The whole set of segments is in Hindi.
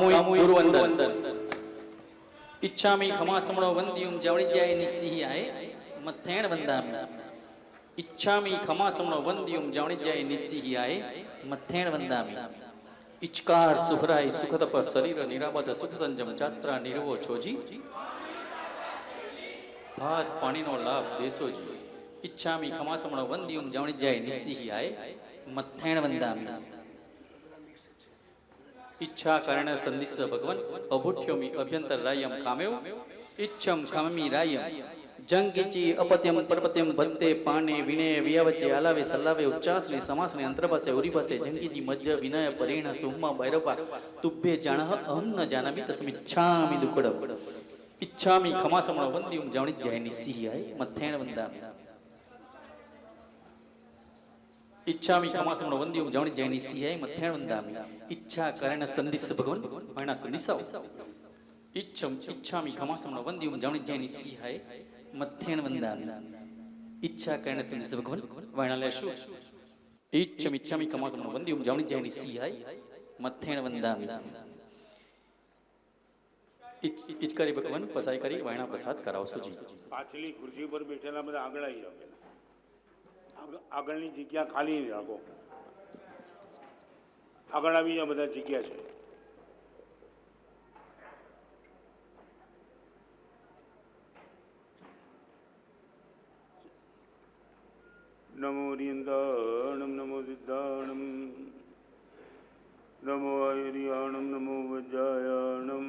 સામૂહિક ગુરુવંદન ઈચ્છામી ખમાસમણો વંદ્યુમ જવણિજ્યાય નિસ્સિહાય મથેણ વંદામી ઈચ્છામી ખમાસમણો વંદ્યુમ જવણિજ્યાય નિસ્સિહાય મથેણ વંદામી ઇચકાર સુહરાય સુખતપ શરીર નિરાબદ સુખ સંજમ ચાત્રા નિર્વો છોજી ભાત પાણીનો લાભ દેશો જી ઈચ્છામી ખમાસમણો વંદ્યુમ જવણિજ્યાય નિસ્સિહાય મથેણ વંદામી ઈચ્છા કારણે સંદિસ્સ ભગવન અભુઠ્યોમી અભ્યંતર રાયમ કામેવ ઈચ્છમ કામમી રાયમ જંગીચી અપત્યમ પરપત્યમ ભત્તે પાને વિનય વિયાવચે આલાવે સલ્લાવે ઉચ્ચાસને સમાસને અંતરભાસે ઉરીભાસે જંગીજી મજ્જ વિનય પરેણ સુહમા ભૈરવા તુભ્યે જાણહ અહમ ન જાનામિ તસ્મિચ્છામિ દુકડમ ઈચ્છામિ ખમાસમણ વંદ્યુમ જવણિજ્યાય નિસ્સિહાય મથેણ વંદામિ ઈચ્છામિ ખમાસમણ વંદ્યુમ જવણિજ્યાય નિસ્સિહાય મથેણ વંદામિ ઈચ્છા કારણે સંદિસ્સ ભગવન વર્ણા સંદિસાવ ઈચ્છામિ ખમાસમણ વંદ્યુમ જવણિજ્યાય નિસ્સિહાય મથેણ વંદામિ ઈચ્છા કારણે સંદિસ્સ ભગવન વર્ણા લેશું ઈચ્છામિ ખમાસમણ વંદ્યુમ જવણિજ્યાય નિસ્સિહાય મથેણ વંદામિ ઈચ્છકારી ભગવાન પસાઈ કરી વાયણા પ્રસાદ કરાવશો જી પાછલી ખુરશી પર બેઠેલા બધા આગળ આવી જાવ આગળની જગ્યા ખાલી નહીં રાખો આગળ આવી જાવ બધા જગ્યા છે નમો રિયંદાણમ નમો સિદ્ધાણમ નમો આયરિયાણમ નમો વજ્જાયાણમ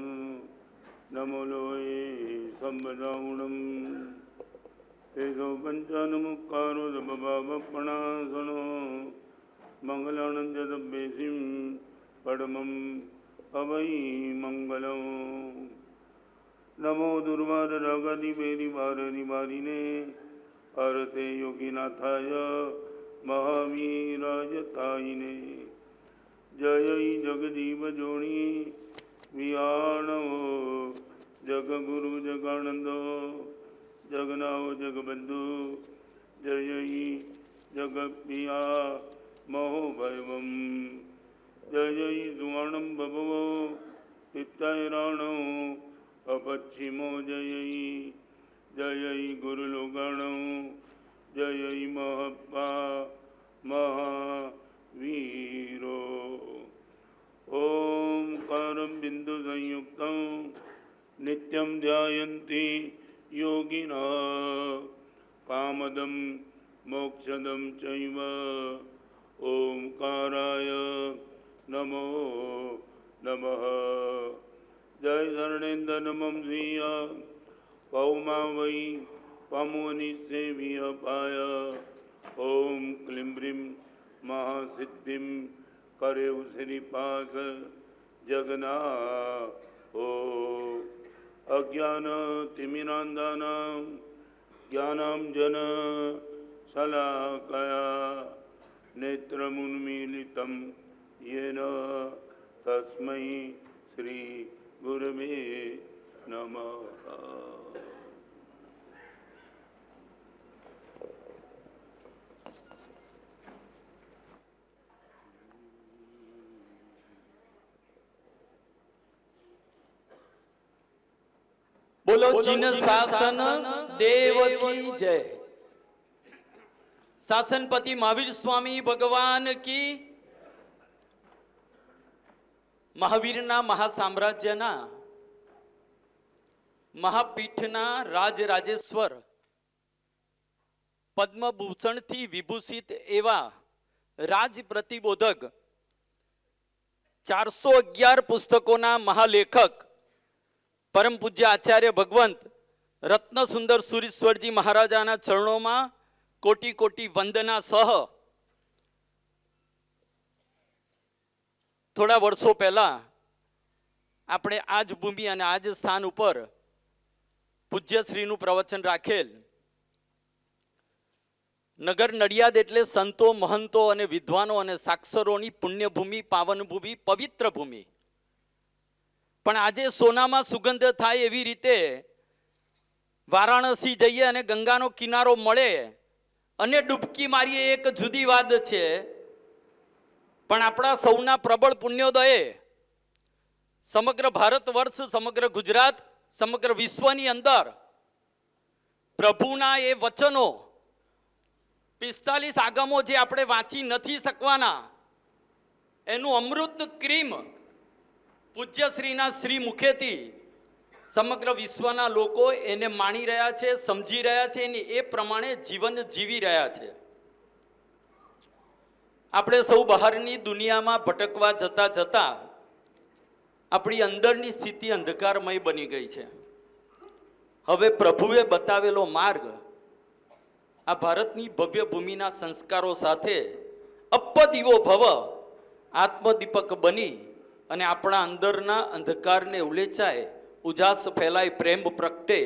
નમો લોહે સંબદાઉણમ એસો પંચાનમુકારો દબાવપણાસણો મંગલાનંદ બેસીમ પડમમ અવૈ મંગલો નમો દુર્વાદ રાગાદી બેરી બારની બારીને અર્થે યોગીનાથાય મહાવીરાજતાઈને જય જગજીવ જોણી વિયાણવો જગગુરુ જગાનંદો જગનાઓ જગબંધુ જય જગપિયા મહોભૈવમ જય સુવર્ણમ ભભવો પિત્તૈરાણો અપચ્છિમો જય ગુરુલોગાણો જય મહપ્પા મહાવીરો ઓમકારમ બિંદુ સંયુક્તમ નિત્યમ ધ્યાયન્તિ યોગિના કામદમ મોક્ષદમ ચૈવ ઓમકારાય નમો નમઃ જય શરણેન્દ્ર નમઃ શ્રીય કૌમા વૈ પામોનિ સેવિય પાય ઓમ ક્લીમ બ્રીમ મહાસિદ્ધિમ કરેવ શ્રીપાસ જગના ઓ અજ્ઞાન તિમિરાંધાનાં જ્ઞાનાંજન શલાકયા નેત્રમુન્મીલિतं યેન તસ્મૈ શ્રી ગુરવે નમઃ. બોલો જીન શાસન દેવ કી જય. શાસનપતિ મહાવીર સ્વામી ભગવાન કી. મહાવીરના મહાસામ્રાજ્યના મહાપીઠના રાજરાજેશ્વર પદ્મભૂષણથી વિભૂષિત એવા રાજ પ્રતિબોધક 411 પુસ્તકોના મહાલેખક પરમ પૂજ્ય આચાર્ય ભગવંત રત્ન સુંદર સુરીશ્વરજી મહારાજાના ચરણોમાં કોટી કોટી વંદના સહ થોડા વર્ષો પહેલા આપણે આ જ ભૂમિ અને આ જ સ્થાન ઉપર પૂજ્યશ્રીનું પ્રવચન રાખેલ. નગર નડિયાદ એટલે સંતો, મહંતો અને વિદ્વાનો અને સાક્ષરોની પુણ્યભૂમિ, પાવન ભૂમિ, પવિત્ર ભૂમિ. પણ આજે સોનામાં સુગંધ થાય એવી રીતે વારાણસી જઈએ અને ગંગાનો કિનારો મળે અને ડૂબકી મારીએ એક જુદી વાત છે. પણ આપણા સૌના પ્રબળ પુણ્યોદયે સમગ્ર ભારત વર્ષ, સમગ્ર ગુજરાત, સમગ્ર વિશ્વની અંદર પ્રભુના એ વચનો 45 આગમો જે આપણે વાંચી નથી શકવાના, એનું અમૃત ક્રીમ પૂજ્યશ્રીના શ્રી મુખેથી સમગ્ર વિશ્વના લોકો એને માણી રહ્યા છે, સમજી રહ્યા છે અને એ પ્રમાણે જીવન જીવી રહ્યા છે. આપણે સૌ બહારની દુનિયામાં ભટકવા જતા જતા આપણી અંદરની સ્થિતિ અંધકારમય બની ગઈ છે. હવે પ્રભુએ બતાવેલો માર્ગ આ ભારતની ભવ્ય ભૂમિના સંસ્કારો સાથે અપદીવો ભવ આત્મદીપક બની અને આપણા અંદરના અંધકારને ઉલેચાય, ઉજાસ ફેલાય, પ્રેમ પ્રગટે,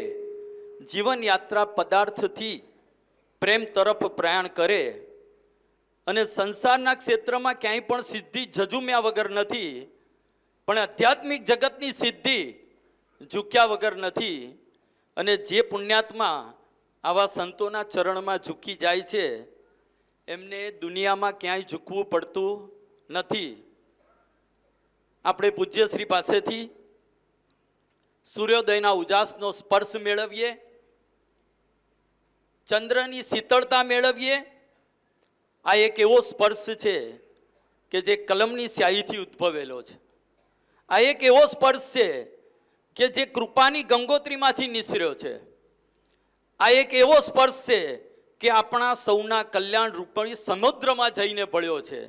જીવન યાત્રા પદાર્થથી પ્રેમ તરફ પ્રયાણ કરે અને સંસારના ક્ષેત્રમાં ક્યાંય પણ સિદ્ધિ ઝઝુમ્યા વગર નથી, પણ આધ્યાત્મિક જગતની સિદ્ધિ ઝૂક્યા વગર નથી. અને જે પુણ્યાત્મા આવા સંતોના ચરણમાં ઝૂકી જાય છે એમને દુનિયામાં ક્યાંય ઝૂકવું પડતું નથી. આપણે પૂજ્યશ્રી પાસેથી સૂર્યોદયના ઉજાસનો સ્પર્શ મેળવીએ, ચંદ્રની શીતળતા મેળવીએ. આ એક એવો સ્પર્શ છે કે જે કલમની સ્યાહીથી ઉદ્ભવેલો છે. આ એક એવો સ્પર્શ છે કે જે કૃપાની ગંગોત્રીમાંથી નિસર્યો છે. આ એક એવો સ્પર્શ છે કે આપણા સૌના કલ્યાણ રૂપી સમુદ્રમાં જઈને ભળ્યો છે.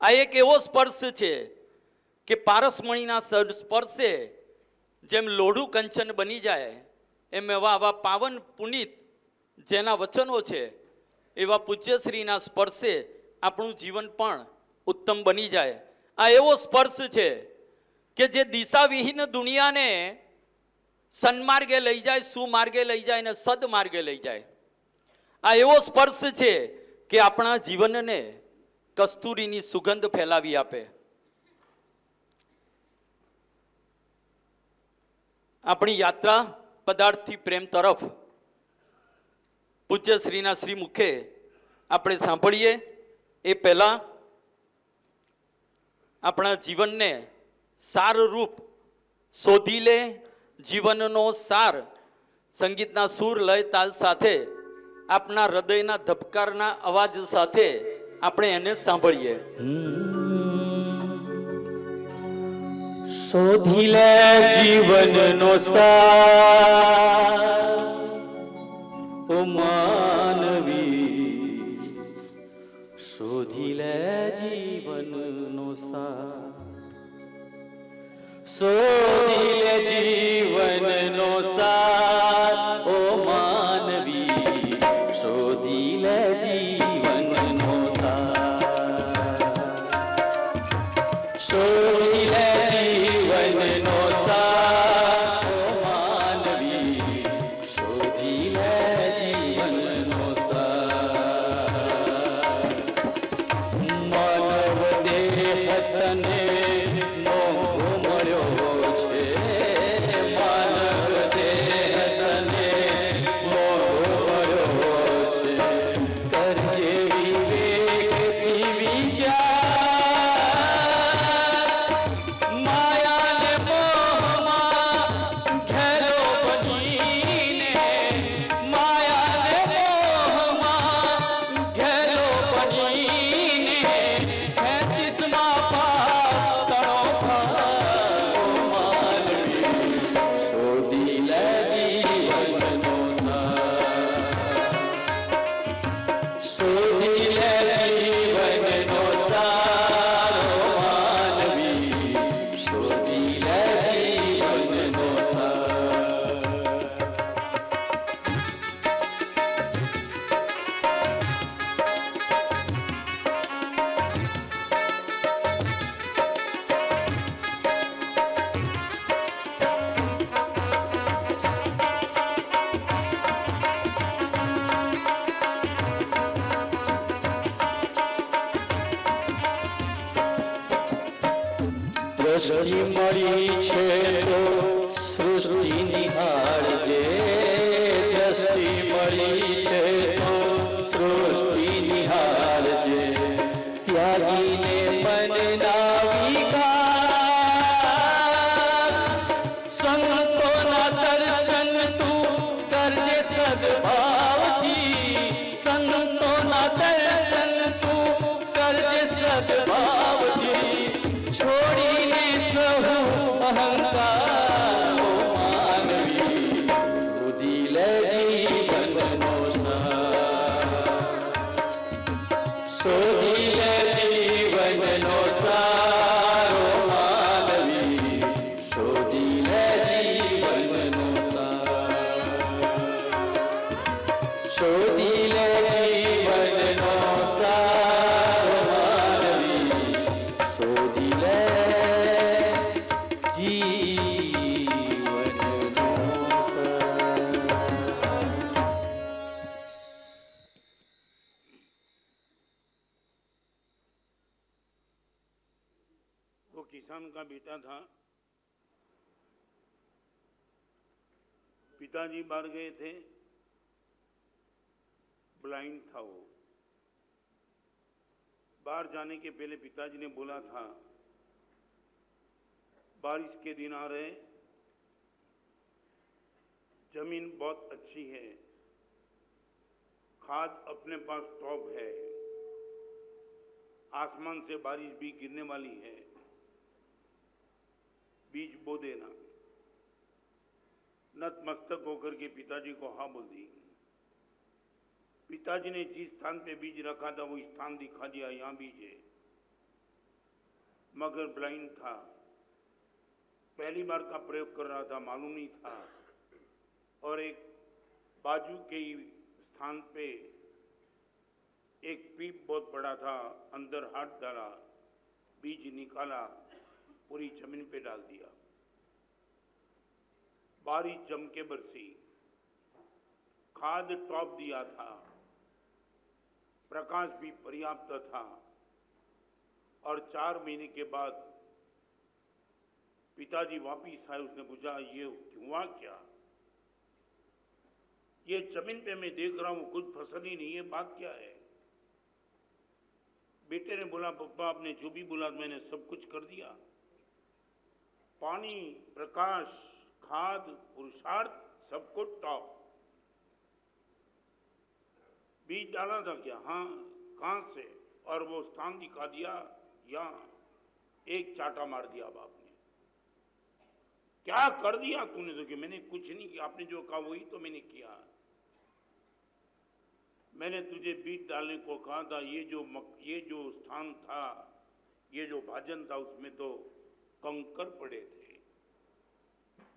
આ એક એવો સ્પર્શ છે કે પારસમણીના સ્પર્શે જેમ લોઢું કંચન બની જાય એમ એવા આવા પાવન પુનિત જેના વચનો છે એવા પૂજ્યશ્રીના સ્પર્શે આપણું જીવન પણ ઉત્તમ બની જાય. આ એવો સ્પર્શ છે કે જે દિશાવિહીન દુનિયાને સન્માર્ગે લઈ જાય, સુમાર્ગે લઈ જાય અને સદમાર્ગે લઈ જાય. આ એવો સ્પર્શ છે કે આપણા જીવનને કસ્તુરીની સુગંધ ફેલાવી આપે. આપણી યાત્રા પદાર્થથી પ્રેમ તરફ પૂજ્યશ્રીના શ્રી મુખે આપણે સાંભળીએ એ પહેલા આપણા જીવનને સારરૂપ શોધી લે, જીવનનો સાર સંગીતના સૂર, લય, તાલ સાથે આપના હૃદયના ધબકારના અવાજ સાથે આપણે એને સાંભળીએ. શોધી લે જીવનનો સાર, ઓ માનવી, શોધી લે જીવનનો સાર. શોધી લે જીવનનો સાર, ઓ માનવી, શોધી લે જીવનનો સાર. શોધી લે જીવનનો સાર, ઓ માનવી, શોધી લે જીવનનો સાર. માનવ દેહ તને મોહ મળ્યો છે, માનવ દેહ તને મોહ મળ્યો છે. કરજે વિવેકથી વિચાર, માયાને મોહમાં ઘેરો બનીને, માયાને મોહમાં ઘેરો બનીને ખેંચીસમાં પાતળો ભાવ માનવી, શોધી લે જીવનનો સાર. શોધી લે જીવનનો સાર, ઓ માનવી, શોધી લે જીવનનો સાર. દ્રષ્ટિ મળી છે તો સૃષ્ટિ નિહાળજે, દ્રષ્ટિ મળી છે તો સૃષ્ટિ નિહાળજે. ત્યાગીને મનના વિકાર, શોધી લે જીવનનો સારો માનવી, શોધી લે જીવનનો સારો, શોધી લે જીવનનો સારો માનવી, શોધી લે જીવનનો સારો. वो किसान का बेटा था। पिताजी बाहर गए थे, ब्लाइंड था वो। बाहर जाने के पहले पिताजी ने बोला था, बारिश के दिन आ रहे, जमीन बहुत अच्छी है, खाद अपने पास टॉप है, आसमान से बारिश भी गिरने वाली है, बीज बो देना। नतमस्तक होकर के पिताजी को हाँ बोल दी। पिताजी ने जिस स्थान पे बीज रखा था वो स्थान दिखा दिया, यहाँ बीज है, मगर ब्लाइंड था, पहली बार का प्रयोग कर रहा था, मालूम नहीं था। और एक बाजू के ही स्थान पे एक पीप बहुत बड़ा था, अंदर हाथ डाला, बीज निकाला, पूरी जमीन पे डाल दिया। बारिश जम के बरसी, खाद टॉप दिया था, प्रकाश भी पर्याप्त था। और 4 महीने के बाद पिताजी वापिस आए। उसने पूछा, ये हुआ क्या? ये जमीन पे मैं देख रहा हूं कुछ फसल ही नहीं है, बात क्या है? बेटे ने बोला, पप्पा आपने जो भी बोला मैंने सब कुछ कर दिया। पानी, प्रकाश, खाद, पुरुषार्थ, सब कुछ टॉप। बीज डाला था क्या? हाँ। कहां से? और वो स्थान दिखा दिया, यहाँ। एक चाटा मार दिया बाप ने। क्या कर दिया तूने? तो कि मैंने कुछ नहीं किया, आपने जो कहा वही तो मैंने किया। मैंने तुझे बीज डालने को कहा था, ये जो स्थान था, ये जो भाजन था, उसमें तो कंकर पड़े थे,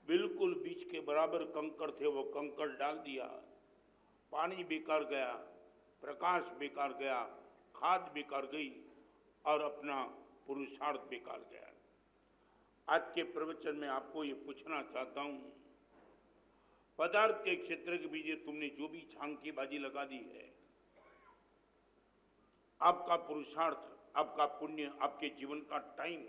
बिल्कुल बीज के बराबर कंकर थे। वो कंकर डाल दिया, पानी बेकार गया, प्रकाश बेकार गया, खाद बेकार गई, और अपना पुरुषार्थ बेकार गया। आज के प्रवचन में आपको ये पूछना चाहता हूं, पदार्थ के क्षेत्र के बीच तुमने जो भी झांकीबाजी लगा दी है, आपका पुरुषार्थ, आपका पुण्य, आपके जीवन का टाइम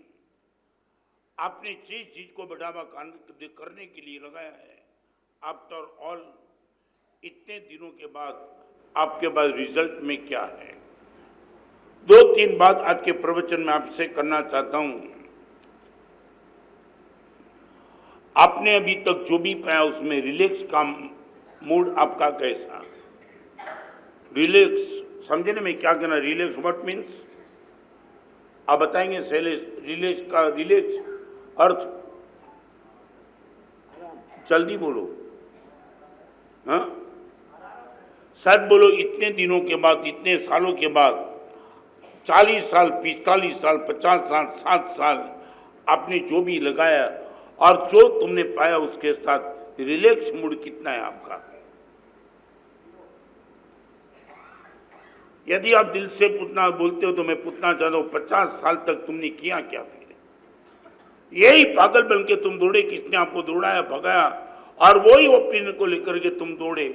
आपने जिस चीज को बढ़ावा करने के लिए लगाया है, आफ्टर ऑल इतने दिनों के बाद आपके पास रिजल्ट में क्या है? 2-3 बात आज के प्रवचन में आपसे करना चाहता हूं। आपने अभी तक जो भी पाया उसमें रिलैक्स का मूड आपका कैसा? रिलैक्स समझने में क्या कहना? Relax what means? आप बताएंगे शैलेश, रिलैक्स का रिलैक्स अर्थ? जल्दी बोलो। हाँ, शायद बोलो। इतने दिनों के बाद, इतने सालों के बाद, 40 साल, 45 साल, 50 साल, 60 साल आपने जो भी लगाया और जो तुमने पाया, उसके साथ रिलैक्स मूड कितना है आपका? यदि आप दिल से पूछना बोलते हो तो मैं पूछना चाहता हूं, 50 साल तक तुमने किया क्या? फिर यही पागल बन के तुम दौड़े, किसने आपको दौड़ाया, भगाया, और वही ओपिनियन को लेकर के तुम दौड़े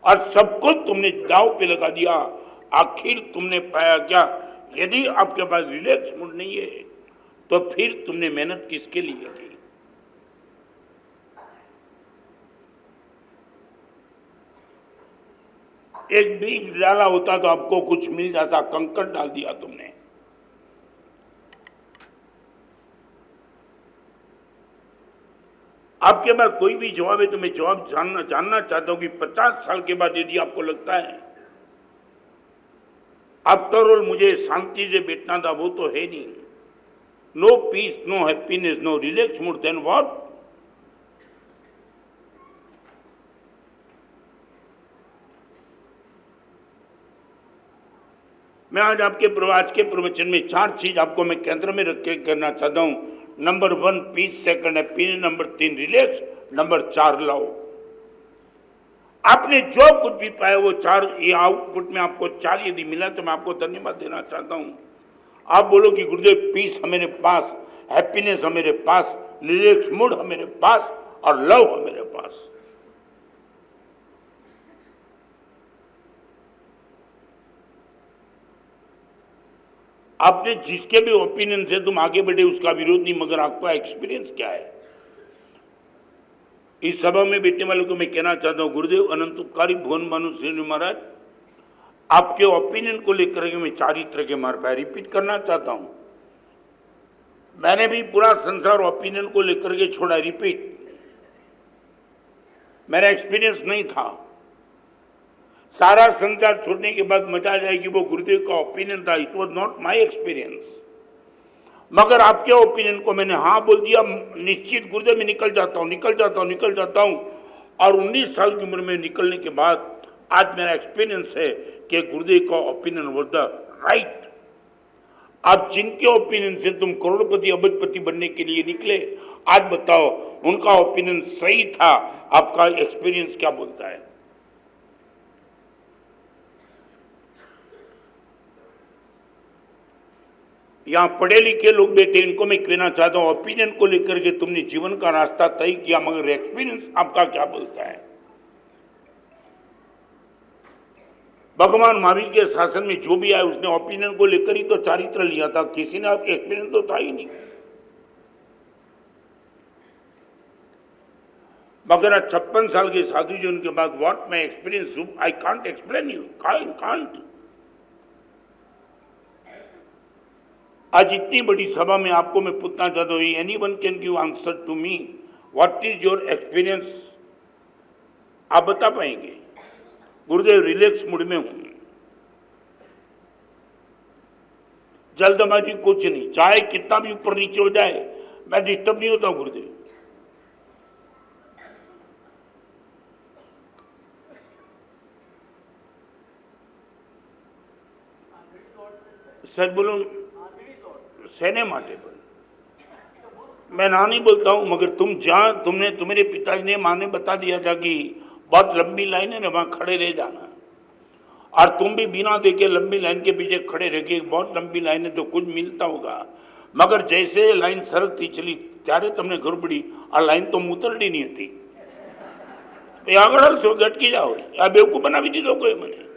और सब कुछ तुमने दांव पे लगा दिया। आखिर तुमने पाया क्या? यदि आपके पास रिलैक्स मूड नहीं है तो फिर तुमने मेहनत किसके लिए की? एक बीज डाला होता तो आपको कुछ मिल जाता, कंकर डाल दिया तुमने। आपके पास कोई भी जवाब है तो मैं जवाब जानना चाहता हूं कि 50 साल के बाद यदि आपको लगता है आफ्टर ऑल मुझे शांति से बैठना था, वो तो है नहीं, no peace, no happiness, no relax mood, then what? मैं आज के प्रवचन में 4 चीज आपको मैं केंद्र में रख के करना चाहता हूँ। Number 1 peace, second opinion, number 3 relax, number 4 love. आपने जो कुछ भी पाया वो 4, ये आउटपुट में आपको 4 यदि मिला तो मैं आपको धन्यवाद देना चाहता हूँ। आप बोलो कि गुरुदेव पीस है मेरे पास, हैप्पीनेस है मेरे पास, रिलैक्स मूड है मेरे पास और लव है मेरे पास। आपने जिसके भी ओपिनियन से तुम आगे बढ़े उसका विरोध नहीं, मगर आपका एक्सपीरियंस क्या है। इस सभा में बैठने वालों को मैं कहना चाहता हूं, गुरुदेव अनंत उपकारी भुवन भानु श्री महाराज, आपके ओपिनियन को लेकर के मैं 4 ही तरह के मार पाया। रिपीट करना चाहता हूं, मैंने भी पूरा संसार ओपिनियन को लेकर के छोड़ा। रिपीट, मेरा एक्सपीरियंस नहीं था। सारा संसार छोड़ने के बाद मजा आ जाएगी वो गुरुदेव का ओपिनियन था। It was not my experience, मगर आपके ओपिनियन को मैंने हाँ बोल दिया। निश्चित गुरुदेव में निकल जाता हूं और 19 साल की उम्र में निकलने के बाद आज मेरा एक्सपीरियंस है कि गुरुदेव का ओपिनियन वॉज द राइट। आप जिनके ओपिनियन से तुम करोड़पति अबजपति बनने के लिए निकले, आज बताओ उनका ओपिनियन सही था, आपका एक्सपीरियंस क्या बोलता है। यहाँ पढ़े लिखे लोग बैठे, इनको मैं कहना चाहता हूं, ओपिनियन को लेकर के तुमने जीवन का रास्ता तय किया, मगर एक्सपीरियंस आपका क्या बोलता है। भगवान महावीर के शासन में जो भी आया उसने ओपिनियन को लेकर ही तो चारित्र लिया था, किसी ने आपके एक्सपीरियंस तो था ही नहीं। मगर 56 साल के साधु जी उनके बाद what my experience, I can't explain you, can't. आज इतनी बड़ी सभा में आपको मैं पूछना चाहता हूँ, anyone can give answer to me, what is your experience, आप बता पाएंगे। गुरुदेव रिलैक्स मूड में हूं, जल्दबाजी कुछ नहीं, चाहे कितना भी ऊपर नीचे हो जाए मैं डिस्टर्ब नहीं होता हूं गुरुदेव। सच बोलो, सेने माटे पर मैं ना नहीं बोलता हूं, मगर तुम जहां तुम्हारे पिताजी ने माँ ने बता दिया था कि बहुत लंबी लाइन है ना, वहां खड़े रह जाना, और तुम भी बिना देखे लंबी लाइन के पीछे खड़े रह गए। बहुत लंबी लाइन है तो कुछ मिलता होगा, मगर जैसे लाइन सरकती चली त्यारे तुमने घर बढ़ी और लाइन तो उतरती नहीं होती। आगड़ सो गटकी जाओ या बेवकूफ बना भी दी दो कोई मैंने।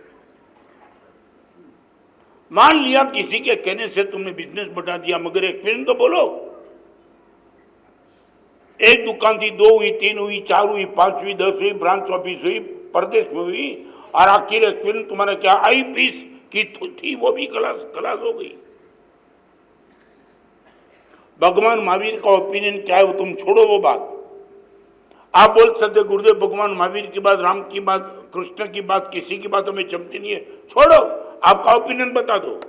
मान लिया किसी के कहने से तुमने बिजनेस बढ़ा दिया, मगर एक्सपीरियंस तो बोलो। एक दुकान थी, 2 हुई, 3 हुई, 4 हुई, 5 हुई, 10 हुई, ब्रांच ऑफिस हुई, प्रदेश में हुई, और आखिर एक्सपीरियंस तुम्हारा क्या, आई पीस की थी वो भी खलास हो गई। भगवान महावीर का ओपिनियन क्या है वो तुम छोड़ो वो बात। आप बोल सकते गुरुदेव भगवान महावीर की बात, राम की बात, कृष्ण की बात, किसी की बात हमें जमती नहीं है, छोड़ो, आपका ओपिनियन बता दो।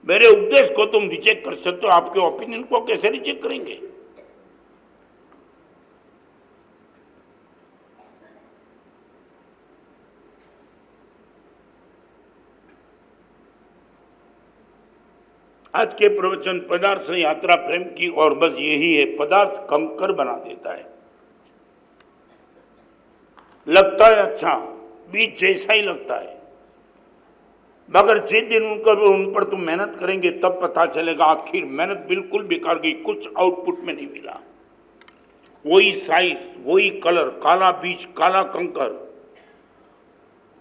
मेरे उपदेश को तुम रिजेक्ट कर सकते हो, आपके ओपिनियन को कैसे रिजेक्ट करेंगे। आज के प्रवचन पदार्थ से यात्रा प्रेम की, और बस यही है, पदार्थ कंकर बना देता है। लगता है अच्छा, बीज जैसा ही लगता है, मगर जिस दिन उन पर तुम मेहनत करेंगे तब पता चलेगा आखिर मेहनत बिल्कुल बेकार गई, कुछ आउटपुट में नहीं मिला। वही साइज, वही कलर, काला बीज, काला कंकर,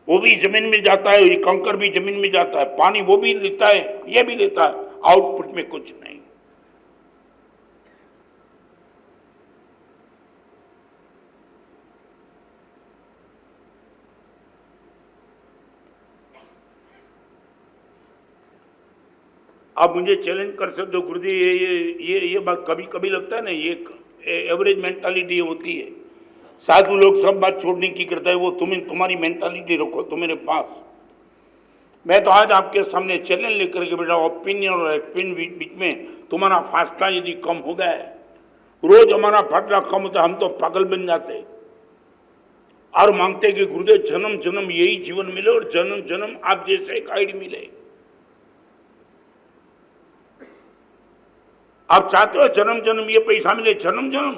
वो भी जमीन में जाता है, ये कंकर भी जमीन में जाता है, पानी वो भी लेता है, ये भी लेता है, आउटपुट में कुछ नहीं। आप मुझे चैलेंज कर सकते हो गुरुजी, ये बात कभी कभी लगता है ना, ये एवरेज मेंटालिटी होती है। साधु लोग सब बात छोड़ने की करता है, वो तुम्हारी मेंटालिटी रखो तुम्हारे पास। मैं तो आज आपके सामने चैलेंज लेकर के बेटा, ओपिनियन और एक्सपीरियंस बीच में तुम्हारा फासला यदि कम हो गया है, रोज हमारा फासला कम होता, हम तो पागल बन जाते। और मांगते कि गुरुदेव जन्म जन्म यही जीवन मिले और जन्म जन्म आप जैसे एक गाइड मिले। आप चाहते हो जन्म जन्म ये पैसा मिले, जन्म जन्म?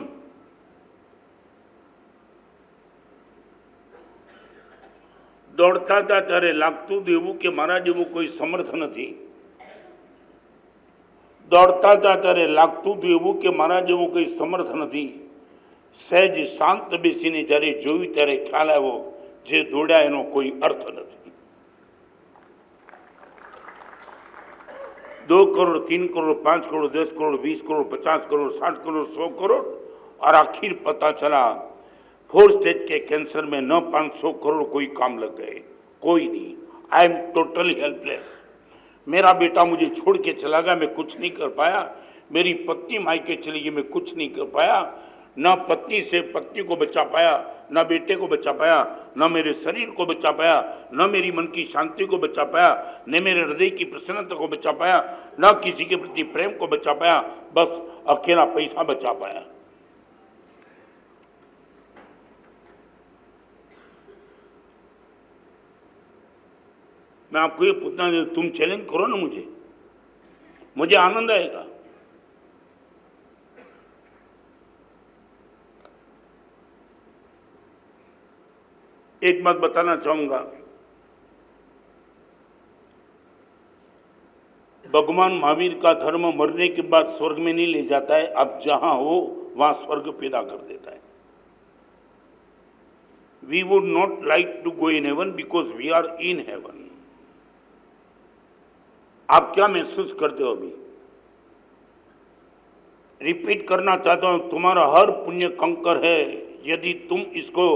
दौड़ता था ત્યારે લાગતું દેવું કે મારા જેવું કોઈ સમર્થ નથી। દોડતા હતા ત્યારે લાગતું દેવું કે મારા જેવું કોઈ સમર્થ નથી। સહેજ શાંત બેસીને જ્યારે જોયું ત્યારે ખ્યાલ આવ્યો જે દોડ્યા એનો કોઈ અર્થ નથી। 2 करोड़ 3 करोड़ 5 करोड़ 10 करोड़ 20 करोड़ 50 करोड़ 60 करोड़ 100 करोड़ और आखिर पता चला 4 स्टेज के कैंसर में न 500 करोड़ कोई काम लग गए, कोई नहीं। I am totally helpless. मेरा बेटा मुझे छोड़ के चला गया, मैं कुछ नहीं कर पाया। मेरी पत्नी मायके चली गई, मैं कुछ नहीं कर पाया। न पत्नी से पत्नी को बचा पाया, न बेटे को बचा पाया, न मेरे शरीर को बचा पाया, न मेरी मन की शांति को बचा पाया, न मेरे हृदय की प्रसन्नता को बचा पाया, न किसी के प्रति प्रेम को बचा पाया। बस अकेला पैसा बचा पाया। मैं आपको ये पूछना, तुम चैलेंज करो ना मुझे आनंद आएगा। एक बात बताना चाहूंगा, भगवान महावीर का धर्म मरने के बाद स्वर्ग में नहीं ले जाता है, आप जहां हो वहां स्वर्ग पैदा कर देता है। We would not like to go in heaven because we are in heaven। आप क्या महसूस करते हो अभी? रिपीट करना चाहता हूं, तुम्हारा हर पुण्य कंकर है। यदि तुम इसको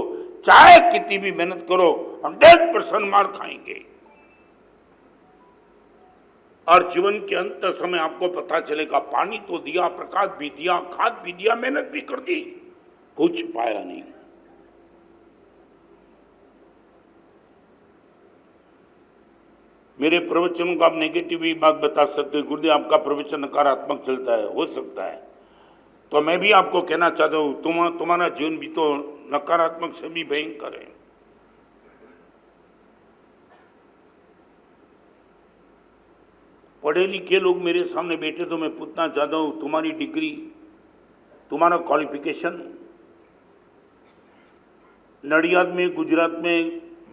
चाहे कितनी भी मेहनत करो 100% मार खाएंगे। और जीवन के अंत समय आपको पता चलेगा पानी तो दिया, प्रकाश भी दिया, खाद भी दिया, मेहनत भी कर दी, कुछ पाया नहीं। मेरे प्रवचनों का आप नेगेटिव ही बात बता सकते हो, गुरुदेव आपका प्रवचन नकारात्मक चलता है, हो सकता है। तो मैं भी आपको कहना चाहता हूं, तुम्हारा जीवन भी तो नकारात्मक से भी भयंकर है। पढ़े लिखे लोग मेरे सामने बैठे तो मैं पूछना चाहता हूं, तुम्हारी डिग्री, तुम्हारा क्वालिफिकेशन नडियाद में, गुजरात में,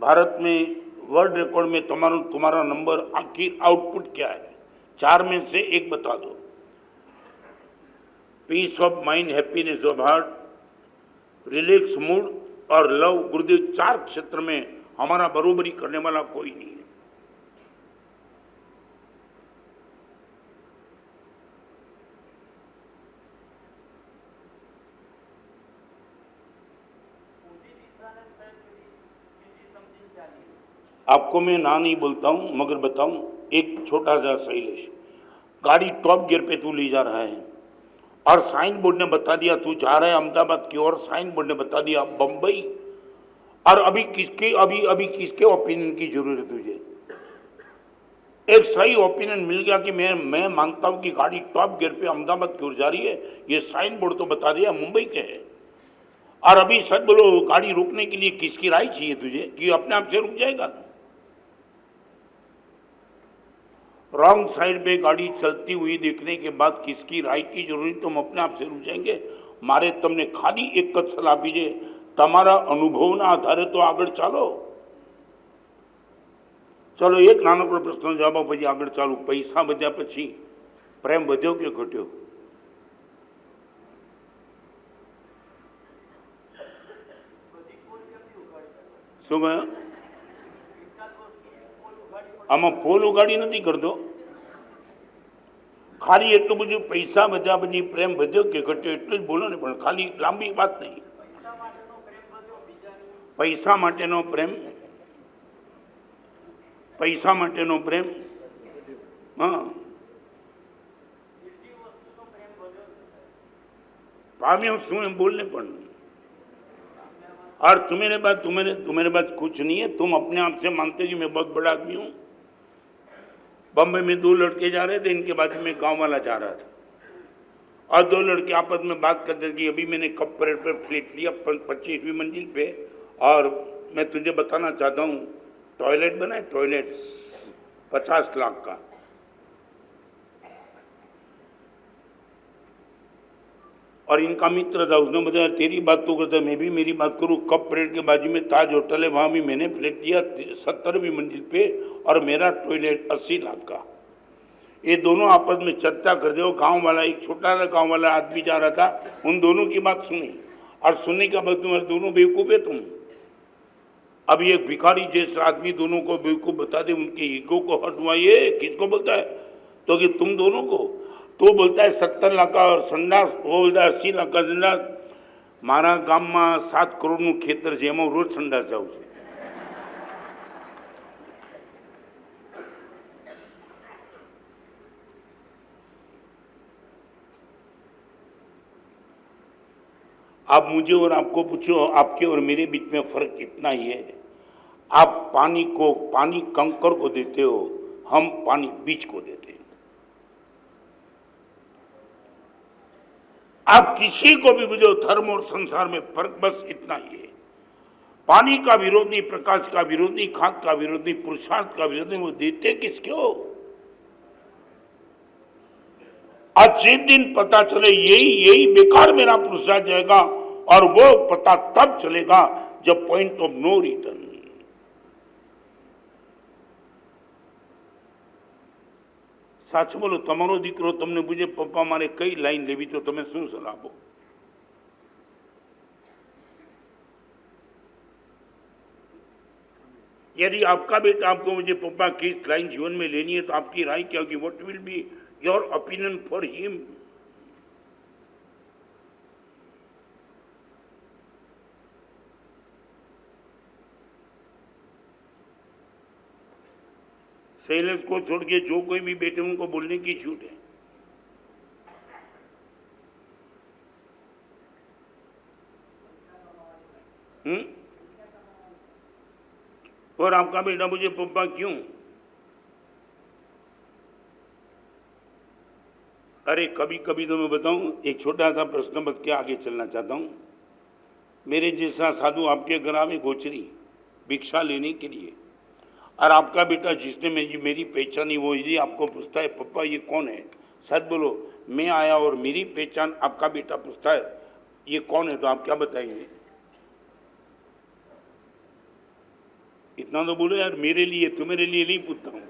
भारत में, वर्ल्ड रिकॉर्ड में तुम्हारा नंबर आखिर आउटपुट क्या है? 4 में से एक बता दो। Peace of mind, happiness of heart, relax mood और लव, गुरुदेव 4 क्षेत्र में हमारा बरोबरी करने वाला कोई नहीं है। आपको मैं ना नहीं बोलता हूं, मगर बताऊं एक छोटा सा शैलेश, गाड़ी टॉप गियर पे तू ले जा रहा है और साइन बोर्ड ने बता दिया तू जा रहा है अहमदाबाद की ओर, साइन बोर्ड ने बता दिया बंबई, और अभी किसके ओपिनियन की जरूरत है तुझे? एक सही ओपिनियन मिल गया कि मैं मानता हूं कि गाड़ी टॉप गियर पे अहमदाबाद की ओर जा रही है, ये साइन बोर्ड तो बता दिया मुंबई के है। और अभी सच बोलो, गाड़ी रोकने के लिए किसकी राय चाहिए तुझे कि अपने आप से रुक जाएगा? रॉन्ग साइड पे गाड़ी चलती हुई देखने के बाद किसकी राय की जरूरत, तुम अपने आप से रुक जाएंगे। मारे तमने खाली एक ज सलाह बीजे, तमारा अनुभवना आधारे तो आगे चालो। चलो एक नानकड़ो प्रश्न जवाब પછી આગળ ચાલુ। પૈસા વધ્યા પછી પ્રેમ વધ્યો કે ઘટ્યો? શું કહ્યું? આમાં પોલ ઉગાડી નથી કરતો, ખાલી એટલું બધું પૈસા વધ્યા પછી પ્રેમ વધ્યો કે ઘટ્યો એટલું જ બોલો ને, પણ ખાલી લાંબી વાત નહીં। પૈસા માટેનો પ્રેમ, પૈસા માટેનો પ્રેમ, હા પામ્યો શું એમ બોલને પણ। और तुम्हारे पास कुछ नहीं है, तुम अपने आप से मानते कि मैं बहुत बड़ा आदमी हूँ। बम्बई में 2 लड़के जा रहे थे, इनके बाजू में गांव वाला जा रहा था और 2 लड़के आपस में बात करते थे कि अभी मैंने कप परेड पर फ्लैट लिया 25वीं मंजिल पे और मैं तुझे बताना चाहता हूँ, टॉयलेट बना है, टॉयलेट 50 लाख का। और इनका मित्र था, उसने बताया तेरी बात तो करता है, मैं भी मेरी बात करूँ। कप परेड के बाजू में ताज होटल है, वहाँ भी मैंने फ्लैट लिया 70वीं मंजिल पे, और मेरा टॉयलेट 80 लाख का। ये दोनों आपस में चर्चा कर रहे हो। गांव वाला, एक छोटा सा गांव वाला आदमी जा रहा था, उन दोनों की बात सुनी, और सुनने के बाद तुम्हारे दोनों बेवकूफ है तुम। अब ये भिखारी जैसा आदमी दोनों को बेवकूफ बता दे, उनके ईगो को हट हुआ। ये किसको बोलता है? तो कि तुम दोनों को। तो बोलता है 70 लाख का संडास, वो बोलता है 80 लाख का संडास। मारा गाम में 7 करोड़ खेतर है, एम रोज संडास जाऊँ छे। आप मुझे और आपको पूछो, आपके और मेरे बीच में फर्क इतना ही है, आप पानी कंकर को देते हो, हम पानी बीज को देते हैं। आप किसी को भी बुझो, धर्म और संसार में फर्क बस इतना ही है। पानी का विरोध नहीं, प्रकाश का विरोध नहीं, खाद का विरोध नहीं, पुरुषार्थ का विरोध नहीं, वो देते किसके हो? आज जिस दिन पता चले यही बेकार मेरा पुरुषार्थ जाएगा, और वो पता तब चलेगा जब पॉइंट ऑफ नो रिटर्न। साच बोलो, तमारो दीकरो तमने पूछे पप्पा मारे कई लाइन लेवी तो तमे शू सलाह आपो? यदि आपका बेटा आपको मुझे पप्पा किस लाइन जीवन में लेनी है तो आपकी राय क्या होगी? What will be your opinion for him? Shailesh को छोड़ के जो कोई भी बेटे उनको बोलने की छूट है। और आपका बेटा मुझे पप्पा क्यों? अरे कभी कभी तो मैं बताऊं, एक छोटा सा प्रश्न बत के आगे चलना चाहता हूं। मेरे जैसा साधु आपके घर आवे गोचरी भिक्षा लेने के लिए, और आपका बेटा जिसने मेरी पहचानी, वो यदि आपको पूछता है पप्पा ये कौन है, सच बोलो मैं आया और मेरी पहचान आपका बेटा पूछता है ये कौन है, तो आप क्या बताएंगे? इतना तो बोलो यार, मेरे लिए, तुम्हारे लिए नहीं पूछता हूं।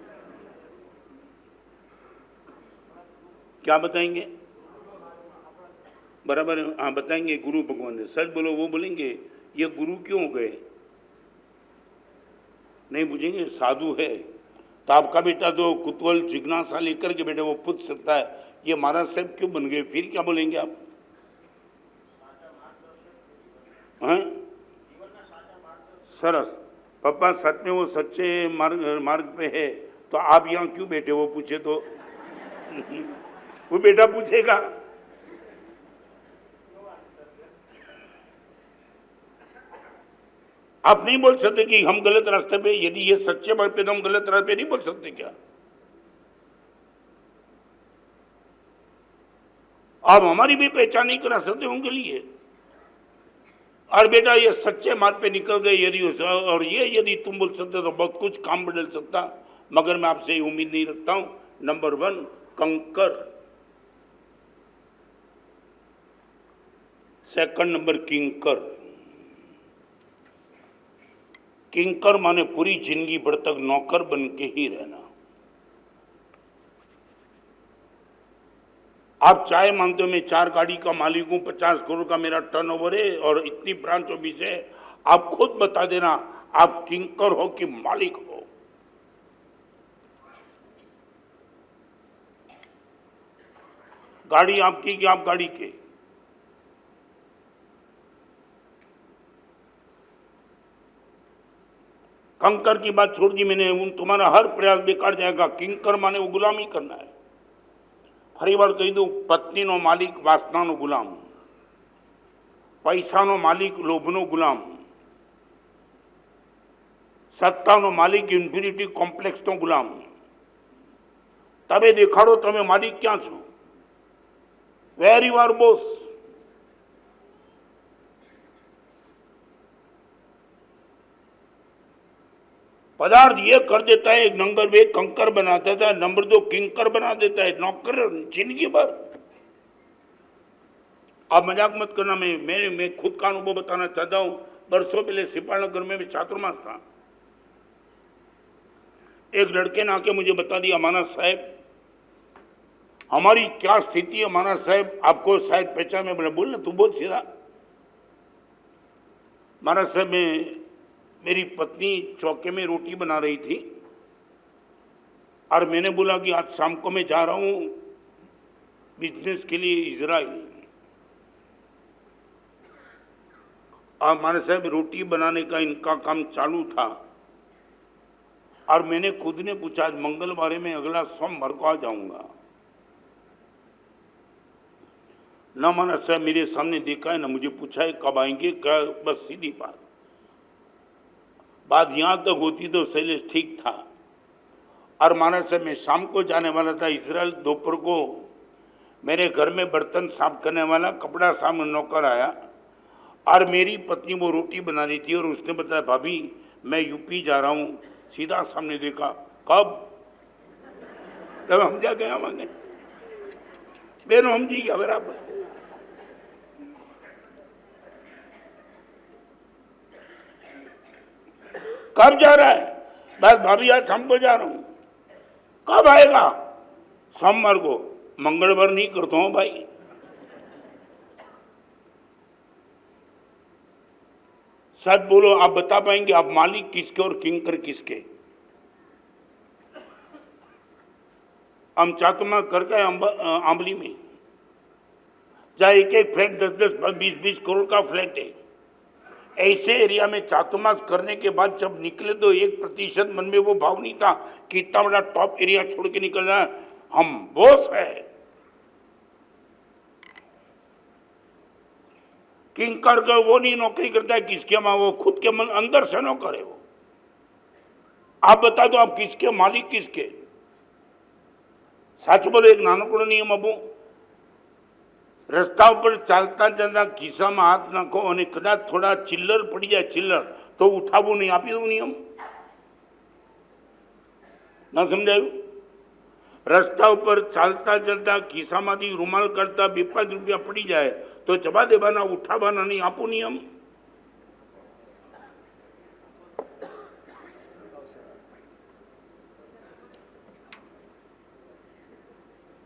क्या बताएंगे? बराबर है, हाँ बताएंगे गुरु भगवान ने। सच बोलो, वो बोलेंगे ये गुरु क्यों हो गए? नहीं पूछेंगे, साधु है। तो आपका बेटा तो कुतूहल जिज्ञासा लेकर के बेटा वो पूछ सकता है ये महाराज साहब क्यों बन गए, फिर क्या बोलेंगे आप? हैं? सरस पप्पा, सच में वो सच्चे मार्ग पे है तो आप यहाँ क्यों बैठे? वो पूछे तो वो बेटा पूछेगा। आप नहीं बोल सकते कि हम गलत रास्ते पे, यदि ये सच्चे मार्ग पे तो हम गलत रास्ते पे नहीं बोल सकते क्या? आप हमारी भी पहचान नहीं करा सकते उनके लिए। और बेटा ये सच्चे मार्ग पे निकल गए यदि, और ये यदि तुम बोल सकते तो बहुत कुछ काम बदल सकता, मगर मैं आपसे उम्मीद नहीं रखता हूं। नंबर 1 कंकर, सेकंड नंबर किंकर। किंकर माने पूरी जिंदगी भर तक नौकर बन के ही रहना। आप चाहे मानते हो मैं 4 गाड़ी का मालिक हूं, 50 करोड़ का मेरा टर्नओवर है और इतनी ब्रांच ऑफिस है, आप खुद बता देना आप किंकर हो कि मालिक हो। गाड़ी आपकी कि आप गाड़ी के? कंकर की बात छोड़ दी मैंने, उन तुम्हारा हर प्रयास बेकार जाएगा। किंकर माने वो गुलामी करना है। फरी बार कही दू, पत्नी नो मालिक वासना नो गुलाम, पैसा नो मालिक लोभ नो गुलाम, सत्ता नो मालिक इन्फिनिटी कॉम्प्लेक्स नो गुलाम। तबे देखाड़ो तमे मालिक क्या छो, वेर यू आर बॉस। पदार्थ ये कर देता है, एक नंबर एक कंकर बना देता है, नंबर 2 किंकर बना देता है, नौकर जिंदगी भर। आप मजाक मत करना, मैं खुद का अनुभव बताना चाहता हूं। बरसों पहले सिपाहीनगर में छात्रमास था। एक लड़के ने आके मुझे बता दिया, माना साहब हमारी क्या स्थिति है, माना साहब आपको शायद पहचान में। बोला बोल ना, तू बोल सीधा। माना साहब मेरी पत्नी चौके में रोटी बना रही थी और मैंने बोला कि आज शाम को मैं जा रहा हूं बिजनेस के लिए इजराइल। और माना साहब रोटी बनाने का इनका काम चालू था और मैंने खुद ने पूछा आज मंगलवार में, अगला सोमवार को आ जाऊंगा ना। माना साहब मेरे सामने देखा है ना मुझे पूछा है कब आएंगे, क्या, बस सीधी बात यहां तक होती तो शैलेश ठीक था। और माना साहब मैं शाम को जाने वाला था इजराइल। दोपहर को मेरे घर में बर्तन साफ करने वाला, कपड़ा साफ नौकर आया और मेरी पत्नी वो रोटी बना रही थी और उसने बताया भाभी मैं यूपी जा रहा हूं। सीधा सामने देखा, कब? तब हम जा गया मांगे बेनो हम जी गया बराबर। कब जा रहा है? बस भाभी आज शाम को जा रहा हूं। कब आएगा? सोमवार को। मंगलवार नहीं करता हूं भाई। सच बोलो, आप बता पाएंगे आप मालिक किसके और किंकर किसके? हम चातमा करके आंबली में जहाँ एक एक फ्लैट 10-10, 20-20 करोड़ का फ्लैट है, ऐसे एरिया में चातुर्मास करने के बाद जब निकले तो 1% मन में वो भाव नहीं था कि इतना बड़ा टॉप एरिया छोड़ के निकल रहा है, हम बॉस है। किंकर का वो नहीं नौकरी करता है किसके मां, वो खुद के मन अंदर से नौकर है वो। आप बता दो आप किसके मालिक किसके? साच बोलो, एक नानकड़ो नियम अबू रस्ता पर चालता जता खिस्सा में हाथ नाखो और कदाच थोड़ा चिल्लर पड़ी जाए चिल्लर तो उठावू नहीं, आपी दो नियम ना समझायु? रस्ता पर चालता चलता खिस्सा में रूमाल करता 2-5 रुपया पड़ी जाए तो जबा देवाना उठावाना नहीं, आपू नियम?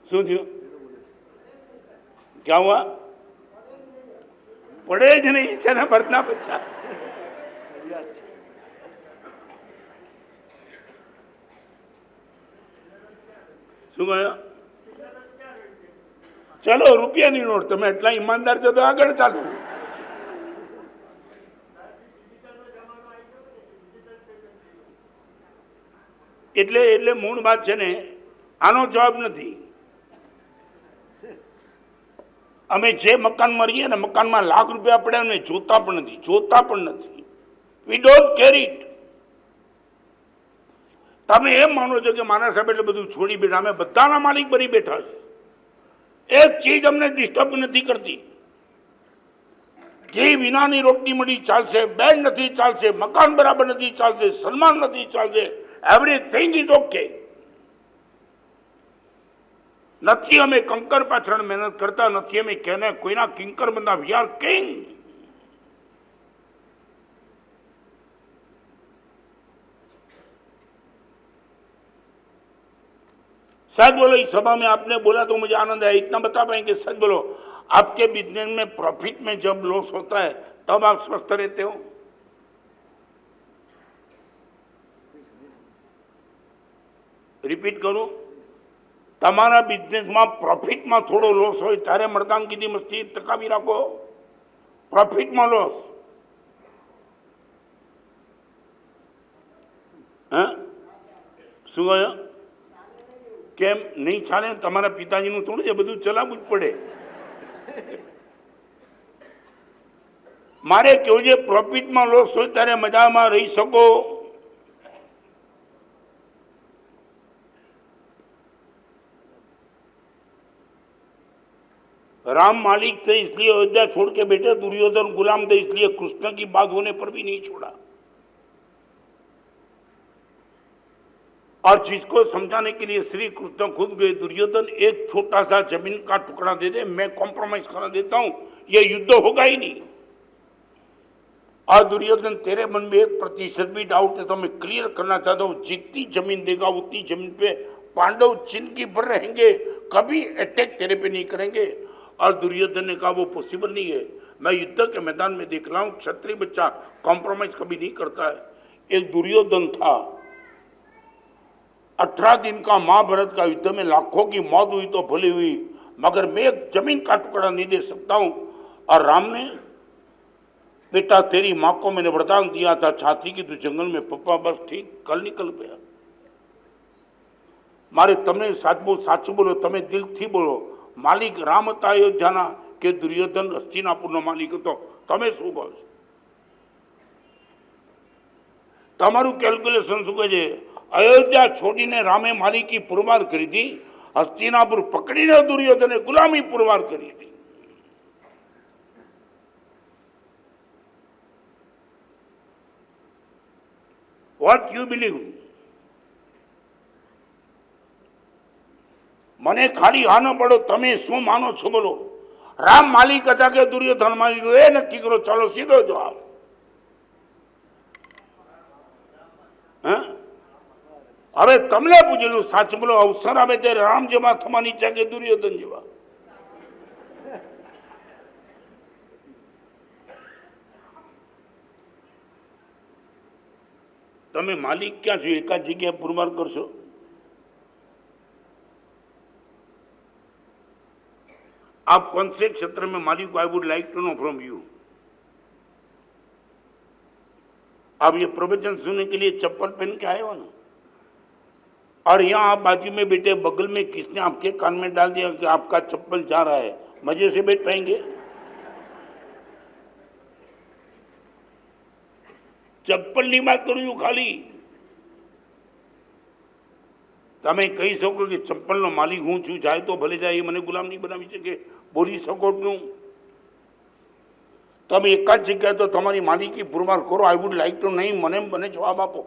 शू थयो? क्या हुआ? પડે જ નહીં છે ને ભરતના બચ્ચા। શું કહ્યું? ચલો રૂપિયાની નોટ, તમે એટલા ઈમાનદાર છો તો આગળ ચાલો। એટલે મૂળ વાત છે ને, આનો જવાબ નથી। અમે જે મકાનમાં રહીએ ને મકાનમાં લાખ રૂપિયા પડ્યા ને જોતા પણ નથી। We don't care it. તમે એમ માનો છો કે મારા સાહેબ એટલે બધું છોડી બેઠા, અમે બધાના માલિક બની બેઠા છે। એક ચીજ અમને ડિસ્ટર્બ નથી કરતી। ઘી વિનાની રોટલી મળી ચાલશે, બેન નથી ચાલશે, મકાન બરાબર નથી ચાલશે, સન્માન નથી ચાલશે, એવરીથિંગ ઇઝ ઓકે। નથી અમે કંકર પાછળ મહેનત કરતા, નથી અમે કેને કોઈના કિંકર બનતા। We are king. सच बोलो, इस सभा में आपने बोला तो मुझे आनंद आया। इतना बता पाएंगे? सच बोलो, आपके बिजनेस में प्रॉफिट में जब लॉस होता है तब आप स्वस्थ रहते हो? रिपीट करूं, તમારા બિઝનેસમાં પ્રોફિટમાં થોડો લોસ હોય ત્યારે મરદાનગીની મસ્તી ટકાવી રાખો। પ્રોફિટમાં લોસ, હા શું કહ્યું? કેમ નહીં ચાલે? તમારા પિતાજીનું થોડું છે, બધું ચલાવવું જ પડે। મારે કેવું છે, પ્રોફિટમાં લોસ હોય ત્યારે મજામાં રહી શકો। राम मालिक थे इसलिए अयोध्या छोड़ के बैठे, दुर्योधन गुलाम थे इसलिए कृष्ण की बात होने पर भी नहीं छोड़ा। और जिसको समझाने के लिए श्री कृष्ण खुद गए, दुर्योधन एक छोटा सा जमीन का टुकड़ा दे दे, मैं कॉम्प्रोमाइज करा देता हूं, ये युद्ध होगा ही नहीं। और दुर्योधन तेरे मन में 1% भी डाउट है तो मैं क्लियर करना चाहता हूं, जितनी जमीन देगा उतनी जमीन पे पांडव जिनकी पर रहेंगे, कभी अटैक तेरे पे नहीं करेंगे। और दुर्योधन ने कहा वो पॉसिबल नहीं है, मैं युद्ध के मैदान में देख रहा हूं, क्षत्रिय बच्चा कॉम्प्रोमाइज कभी नहीं करता है। एक दुर्योधन था, 18 दिन का महाभारत का युद्ध में लाखों की मौत हुई तो भली हुई, मगर मैं एक जमीन का टुकड़ा नहीं दे सकता हूं। और राम ने, बेटा तेरी माँ को मैंने वरदान दिया था छाती की, तू जंगल में पप्पा बस ठीक, कल निकल गया। मारे तमने साचू बोलो, तमे दिल थी बोलो, मालिक राम હતા અયોધ્યાના કે દુર્યોધન હસ્તિનાપુરનો માલિક હતો, તમે શું કહો છો? તમારું કેલ્ક્યુલેશન શું કહે છે? અયોધ્યા છોડીને રામે માલિકી પુરવાર કરી હતી, હસ્તિનાપુર પકડીને દુર્યોધને ગુલામી પુરવાર કરી હતી। What you believe? મને ખાલી આ ન પડો, તમે શું માનો છો બોલો? રામ માલિક હતા કે દુર્યોધન માલિક, એ નક્કી કરો, ચાલો સીધો જવાબ। હવે તમને પૂછેલું સાચું બોલો, અવસર આવે ત્યારે રામ જેવા થવાની છે કે દુર્યોધન જેવા? તમે માલિક ક્યાં છો? એકાદ જગ્યાએ પુરવાર કરશો? आप कौन से क्षेत्र में मालिक को? I would like to know from you. आप ये प्रवचन सुनने के लिए चप्पल पहन के आए हो ना, और यहाँ आप बाजू में बैठे, बगल में किसने आपके कान में डाल दिया कि आपका चप्पल जा रहा है, मजे से बैठ पाएंगे? चप्पल नहीं बात करूं છું ખાલી, તમે કહી શકો કે ચપ્પલનો માલિક હું છું, જાય તો ભલે જાય, મને ગુલામ નહીં બનાવી શકે, બોલી શકો છું? તમે એક જ જગ્યાએ તો તમારી માલિકી પુરવાર કરો। આઈ વુડ લાઈક ટુ, નહીં મને જવાબ આપો।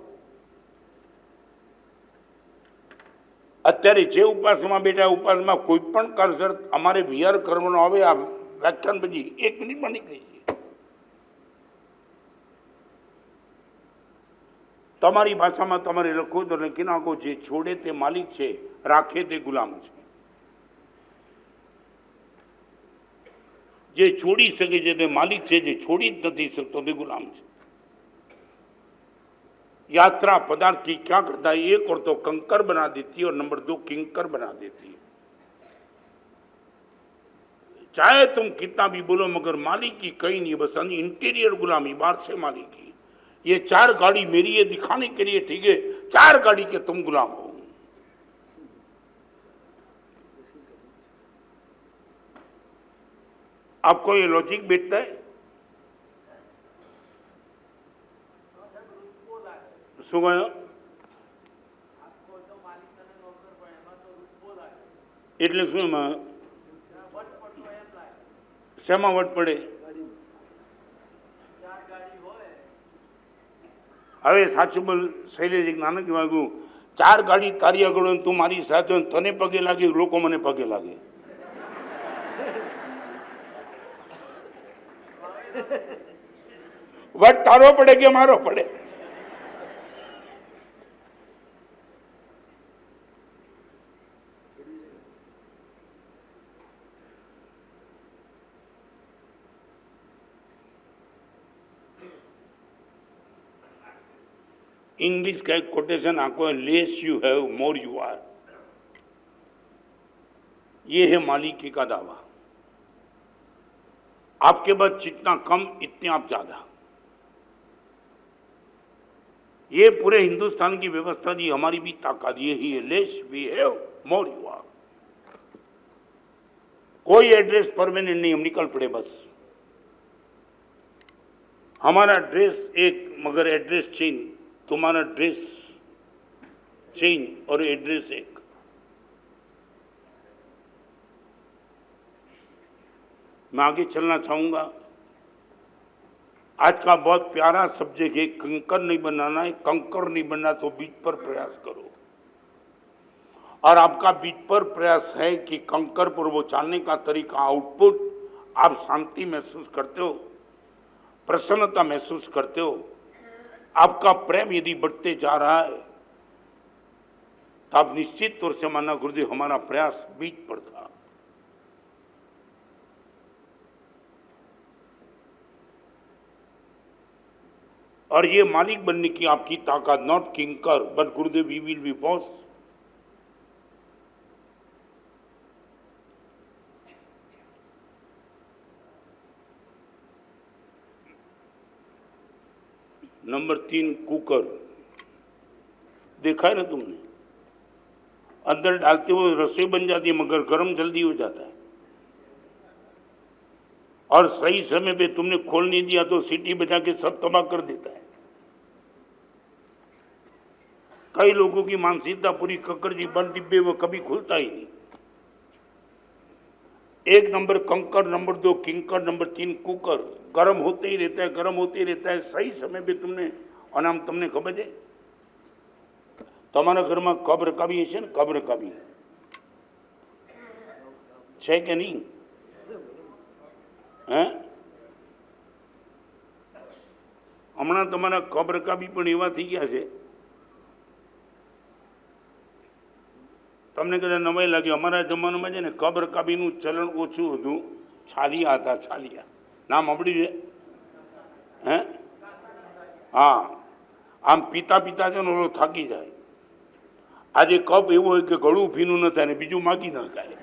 અત્યારે જે ઉપાસમાં બેઠા, ઉપાસમાં કોઈ પણ કારણસર અમારે વિહાર કરવાનો આવે, આ વ્યાખ્યાન પછી 1 મિનિટમાં નીકળી જાય। તમારી ભાષામાં તમારે લખો તો લખી નાખો, જે છોડે તે માલિક છે, રાખે તે ગુલામ છે। જે છોડી શકે છે તે માલિક છે, જે છોડી જ નથી શકતો તે ગુલામ છે। यात्रा पदार्थ की क्या करता है? एक और तो कंकर बना देती है, और नंबर 2 किंकर बना देती है। चाहे तुम कितना भी बोलो, मगर मालिक की कहीं नहीं, बस इंटीरियर गुलामी, बाहर से मालिक की। ये 4 गाड़ी मेरी है दिखाने के लिए, ठीक है, 4 गाड़ी के तुम गुलाम हो। आपको ये लॉजिक बैठता है? શું કહ્યું? એટલે શું એમાં શેમાં વટ પડે? હવે સાચું બોલ શૈલેષ, એક નાનક વાગ્યું, 4 ગાડી તારી આગળ હોય, તું મારી સાથે હોય, તને પગે લાગે, લોકો મને પગે લાગે। વટ તારો પડે કે મારો પડે? इंग्लिश का एक कोटेशन आपको है, less you have more you are. ये है मालिकी का दावा। आपके पास जितना कम, इतने आप ज्यादा। ये पूरे हिंदुस्तान की व्यवस्था दी, हमारी भी ताकत यही है, less we have more you are. कोई एड्रेस परमानेंट नहीं, हम निकल पड़े बस। हमारा ड्रेस एक, मगर एड्रेस चेंज। तुम्हारा ड्रेस चेंज और एड्रेस एक। मैं आगे चलना चाहूंगा। आज का बहुत प्यारा सब्जेक्ट है, कंकर नहीं बनाना है, कंकर नहीं बनना तो बीच पर प्रयास करो। और आपका बीच पर प्रयास है कि कंकर पर वो चालने का तरीका, आउटपुट, आप शांति महसूस करते हो, प्रसन्नता महसूस करते हो, आपका प्रेम यदि बढ़ते जा रहा है तो आप निश्चित तौर से माना गुरुदेव हमारा प्रयास बीच पर था। और ये मालिक बनने की आपकी ताकत, नॉट किंकर but Gurudev we will be boss. Number 3 cooker, देखा है ना तुमने, अंदर डालते हुए रसोई बन जाती है मगर गर्म जल्दी हो जाता है, और सही समय पे तुमने खोल नहीं दिया तो सीटी बजा के सब तबाह कर देता है। कई लोगों की मानसिकता पूरी कक्कर जी बंद डिब्बे वो कभी खुलता ही नहीं। 1 नंबर कंकर, नंबर 2 किंकर, नंबर 3 कुकर, गर्म होते ही रहता है, गर्म होते ही रहता है। सही समय पे तुमने अनाम તમને ખબર છે તમારા ઘરમાં કબ રકાબી હશે ને, કબ રકાબી છે કે નહીં? હે, હમણાં તમારા કબ રકાબી પણ એવા થઈ ગયા છે, તમને કદાચ નવાઈ લાગે, અમારા જમાનામાં છે ને કબ રકાબીનું ચલણ ઓછું હતું, છાલિયા હતા, છાલિયા નામ સાંભળ્યું છે? હે, હા, આમ પીતા પીતા છે ને ઓલો થાકી જાય। આજે કપ એવો હોય કે ગળું ભીનું ન થાય ને બીજું માગી ન ખાય।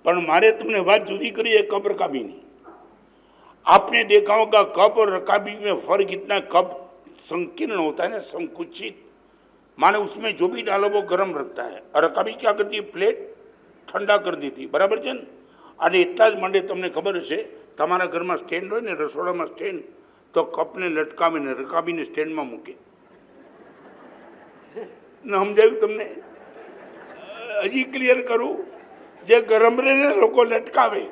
પણ મારે તમને વાત જુદી કરી है कप रकाबी नहीं। आपने देखा होगा कप और रकाबी में फर्क इतना, कप संकीर्ण होता है ना, संकुचित, माने उसमें जो भी डालो वो गर्म रखता है, और रकाबी क्या करती है, प्लेट ठंडा कर देती, बराबर है ने। અને એટલા જ માટે તમને ખબર હશે તમારા ઘરમાં સ્ટેન્ડ હોય ને, રસોડામાં સ્ટેન્ડ, તો કપને લટકાવીને રકાબીને સ્ટેન્ડમાં મૂકે, સમજાયું તમને? હજી ક્લિયર કરું, જે ગરમ રહે ને લોકો લટકાવે,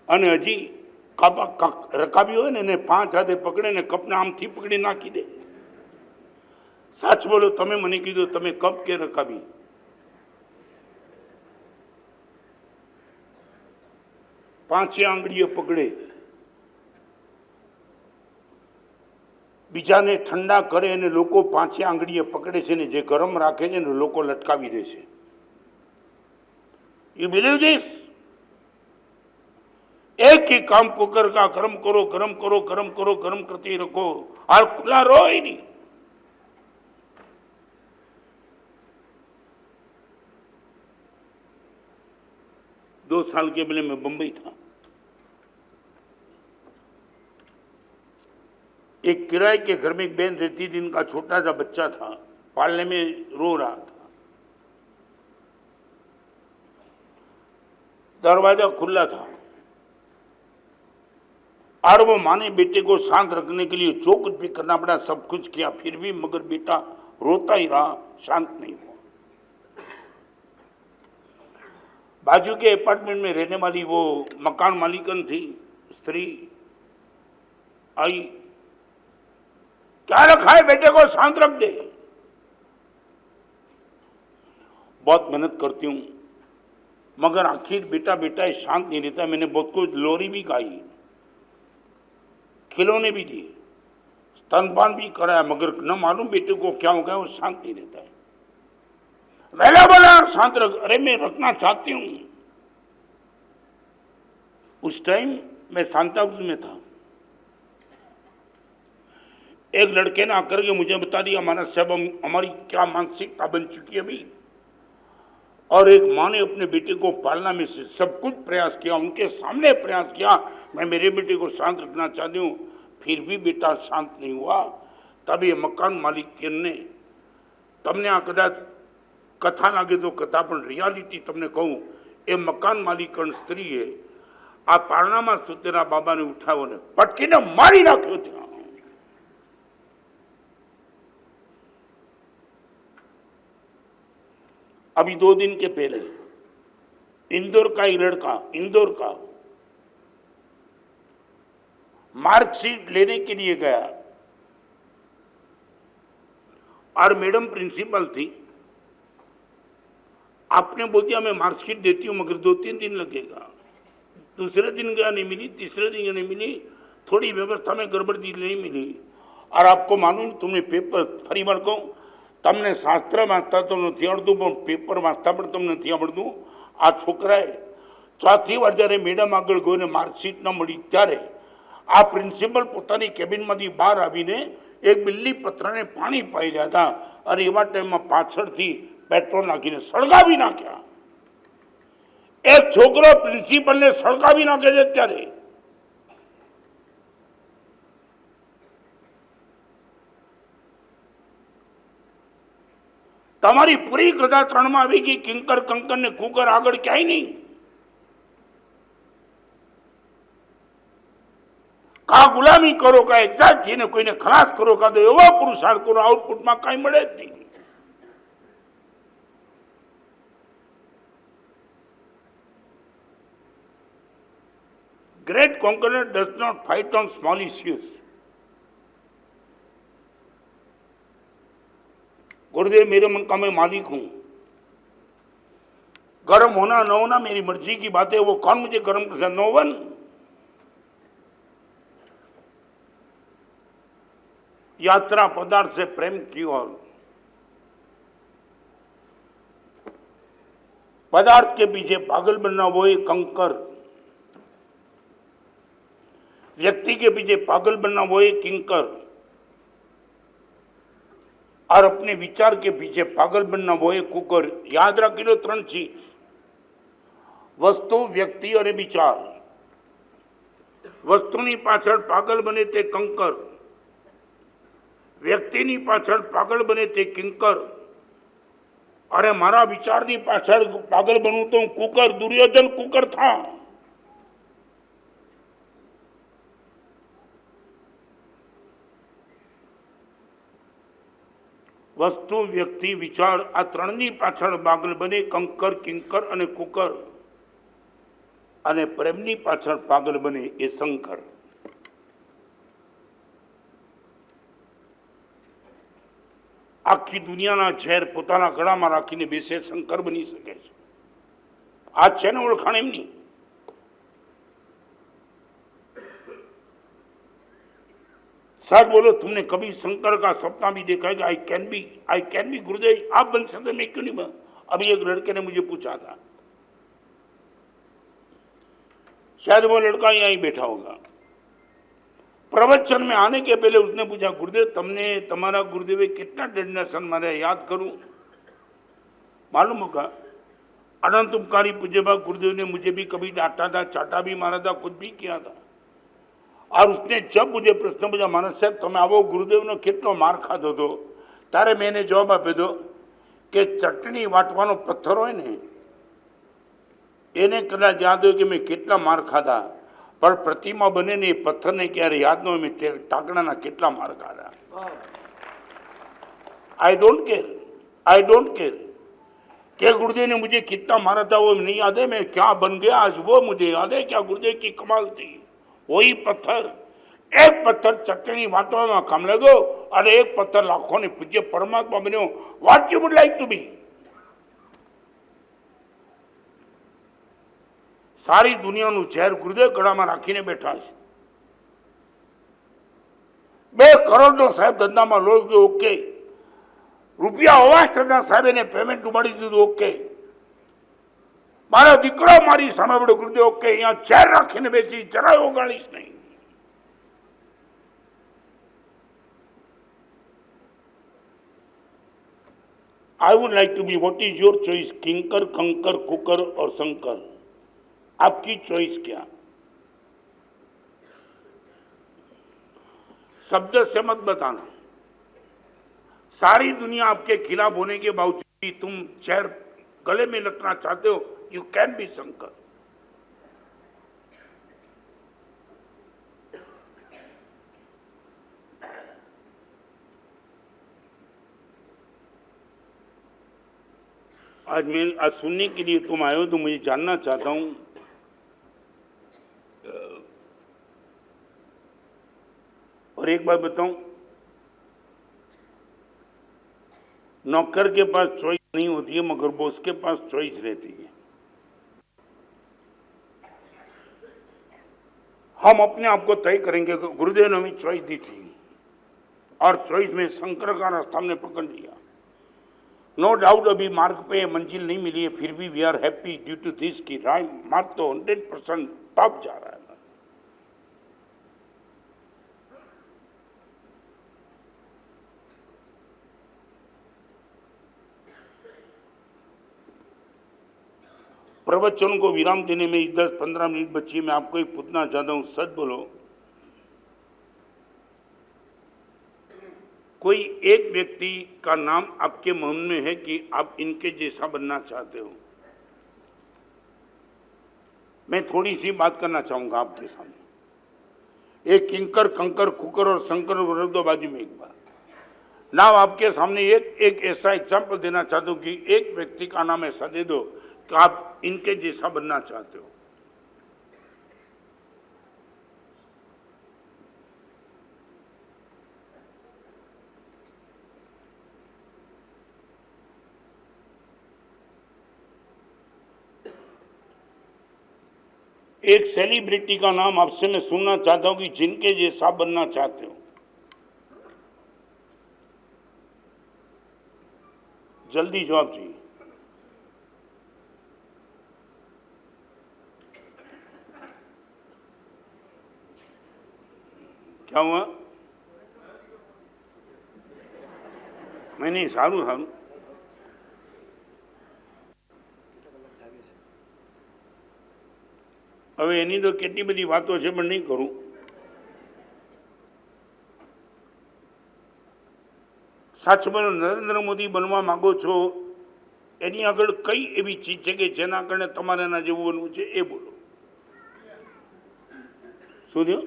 અને હજી રકાબી હોય ને એને 5 હાથે પકડે ને કપને આમથી પકડી નાખી દે। સાચ બોલો, તમે મને કીધું તમે કપ કે રકાબી? પાંચે આંગળીએ પકડે, બીજાને ઠંડા કરે અને લોકો પાંચે આંગળીએ પકડે છે ને, જે ગરમ રાખે છે ને લોકો લટકાવી દે છે। You believe this? एक ही काम कुकर का गरम करो, गरम करो, गरम करो, गरम करते ही रखो, और खुला रहो ही नहीं। दो साल के पहले मैं बंबई था, एक किराए के घर में एक बहन रहती थी, इनका छोटा सा बच्चा था, पालने में रो रहा था, दरवाजा खुला था, और वो माँ ने बेटे को शांत रखने के लिए जो कुछ भी करना पड़ा सब कुछ किया, फिर भी मगर बेटा रोता ही रहा, शांत नहीं हुआ। बाजू के अपार्टमेंट में रहने वाली वो मकान मालिकन थी, स्त्री आई, क्या रखा है, बेटे को शांत रख दे। बहुत मेहनत करती हूं मगर आखिर बेटा बेटा शांत नहीं रहता। मैंने बहुत कुछ लोरी भी खाई, खिलौने भी दिए, स्तनपान भी कराया, मगर न मालूम बेटे को क्या हो गया, वो शांत नहीं रहता है। पहला बोला शांत रख, अरे मैं रखना चाहती हूं। उस टाइम मैं सांताक्रूज में था, एक लड़के ने आकर के मुझे बता दिया, माना साहब हमारी क्या मानसिकता बन चुकी है अभी, और एक माँ ने अपने बेटे को पालना में से सब कुछ प्रयास किया, उनके सामने प्रयास किया, मैं मेरे बेटे को शांत रखना चाहती हूँ, फिर भी बेटा शांत नहीं हुआ। तब ये मकान मालिक ने, तमने आ कदाच कथा लागे तो कथा पर रियालिटी तमने कहूँ, ए मकान मालिकन स्त्री है, आ पारणा में सुतेरा बाबा ने उठाव्यो ने पटकीने मारी नाख्यो त्यां। अभी 2 दिन के पहले इंदौर का ही लड़का, इंदौर का मार्कशीट लेने के लिए गया और मैडम प्रिंसिपल थी। आपने बोल दिया मैं मार्कशीट देती हूँ मगर 2-3 दिन लगेगा। दूसरे दिन गया नहीं मिली, तीसरे दिन नहीं मिली, थोड़ी व्यवस्था में गड़बड़ दी नहीं मिली। और आपको मालूम तुमने पेपर फरी વાર કહું તમને શાસ્ત્ર વાંચતા તો નથી આવડતું પણ પેપર વાંચતા પણ તમને નથી આવડતું। આ છોકરાએ ચોથી વાર જ્યારે મેડમ આગળ ગયો ને માર્કશીટ ન મળી ત્યારે આ પ્રિન્સિપલ પોતાની કેબિનમાંથી બહાર આવીને એક બિલ્લી પત્રને પાણી પાઈ રહ્યા હતા અને એવા ટાઈમમાં પાછળથી પેટ્રોલ નાખીને સળગાવી નાખ્યા। એક છોકરો પ્રિન્સિપલને સળગાવી નાખે છે ત્યારે તમારી પૂરી ગદા ત્રણમાં આવી ગઈ। કિંકર કંકર ને કુકર આગળ ક્યાંય નહીં। કા ગુલામી કરો કા એક્ઝાક્ટ થઈને કોઈને ખલાસ કરો કા તો એવો પુરુષાર્થ કરો આઉટપુટમાં કાંઈ મળે જ નહીં। Great conqueror does not fight on small issues. गुरुदेव मेरे मन का मैं मालिक हूं, गर्म होना न होना मेरी मर्जी की बात है। वो कौन मुझे गर्म कर सकता? No one. यात्रा पदार्थ से प्रेम की ओर। पदार्थ के पीछे पागल बनना वो एक कंकर, व्यक्ति के पीछे पागल बनना वो एक किंकर, और अपने विचार के पीछे पागल बनना वो एक कुकर। याद रखी लो 3 चीज, वस्तु व्यक्ति और विचार। वस्तुनी पाछळ पागल बने ते कंकर, व्यक्तिनी पाछळ पागल बने ते किंकर, अरे मारा विचारनी पाछळ पागल बनूं तो कुकर। दुर्योधन कुकर था। वस्तु व्यक्ति विचार आ त्रणनी पाछळ पागल बने कंकर किंकर अने कुकर, अने प्रेमनी पाछळ पागल बने ए शंकर। आखी दुनियाना झेर पोताना गळामां राखीने बेसे शंकर बनी सके छे। आ छे ने ओळखाण एमनी। साथ बोलो तुमने कभी शंकर का सपना भी देखा है कि आई कैन बी गुरुदेव आप बन सकते, मैं क्यों नहीं बन? अभी एक लड़के ने मुझे पूछा था, शायद वो लड़का यहीं बैठा होगा। प्रवचन में आने के पहले उसने पूछा गुरुदेव तमने तुम्हारा गुरुदेव कितना डेडिकेशन मारे याद करूं? मालूम होगा अनंत उपकारी पूज्य बाबा गुरुदेव ने मुझे भी कभी डांटा था, चाटा भी मारा था, कुछ भी किया था। और उसने जब मुझे प्रश्न पूछा मानस साहब તમે આવો ગુરુદેવનો કેટલો માર ખાધો હતો, ત્યારે મેં એને જવાબ આપ્યો હતો કે ચટણી વાટવાનો પથ્થર હોય ને એને કદાચ યાદ હોય કે મેં કેટલા માર ખાધા, પણ પ્રતિમા બને ને એ પથ્થરને ક્યારે યાદ ન હોય મેં ટાંકણાના કેટલા માર ખાધા। आई डोंट केयर कि गुरुदेव ने मुझे कितना मारा था वो नहीं याद है, मैं क्या बन गया आज वो मुझे याद है। क्या गुरुदेव की कमाल थी। वही पत्थर, एक पत्थर चटनी वाटवा में काम लगो और एक पत्थर लाखों ने पूज्य परमात्मा बनो। What you would like to be? सारी दुनिया नु झेर गुरुदेव गळा में राखीने बैठा है। 2 करोड़ नो साहेब धंधा में लॉस गयो, ओके। रुपया होवा छतां साहेब ने पेमेंट उमाड़ी दीधुं, ओके। मारा दीकरो मारी सामे बड़ो गुरुदेव, ओके। यहाँ चेर राखीने बेसी जरा ओगाळीश नहीं। I would like to be, what is your choice? किंकर, कंकर, कुकर और शंकर? आपकी चॉइस क्या? शब्द से मत बताना। सारी दुनिया आपके खिलाफ होने के बावजूद भी तुम चेर गले में लगना चाहते हो, यू कैन बी शंकर। आज सुनने के लिए तुम आए हो तो मुझे जानना चाहता हूं और एक बात बताऊं, नौकर के पास चॉइस नहीं होती है मगर बॉस के पास चॉइस रहती है। हम अपने आप को तय करेंगे। गुरुदेव ने हमें चॉइस दी थी और चॉइस में शंकर का रास्ता हमने पकड़ लिया। नो डाउट अभी मार्ग पे मंजिल नहीं मिली है, फिर भी we are happy due to this की मार्ग तो 100% टॉप जा रहा है। प्रवचन को विराम देने में 10-15 मिनट बची। मैं आपको एक पूछना चाहता हूं, सच बोलो, कोई एक व्यक्ति का नाम आपके मन में है कि आप इनके जैसा बनना चाहते हो? मैं थोड़ी सी बात करना चाहूंगा आपके सामने। एक किंकर, कंकर, कुकर और शंकर रख दो बाजू में एक बार। नाम आपके सामने एक ऐसा एग्जाम्पल देना चाहता हूं कि एक व्यक्ति का नाम ऐसा दे दो कि आप इनके जैसा बनना चाहते हो। एक सेलिब्रिटी का नाम आपसे मैं सुनना चाहता हूं कि जिनके जैसा बनना चाहते हो। जल्दी जवाब चाहिए। क्या हुआ? मैंने सारू सारू હવે એની તો કેટલી બધી વાતો છે પણ નહીં કરું। સાચ બોલો, નરેન્દ્ર મોદી બનવા માંગો છો એની આગળ કઈ એવી ચીજ છે કે જેના કારણે તમારે એના જેવું બનવું છે એ બોલો। શું થયું?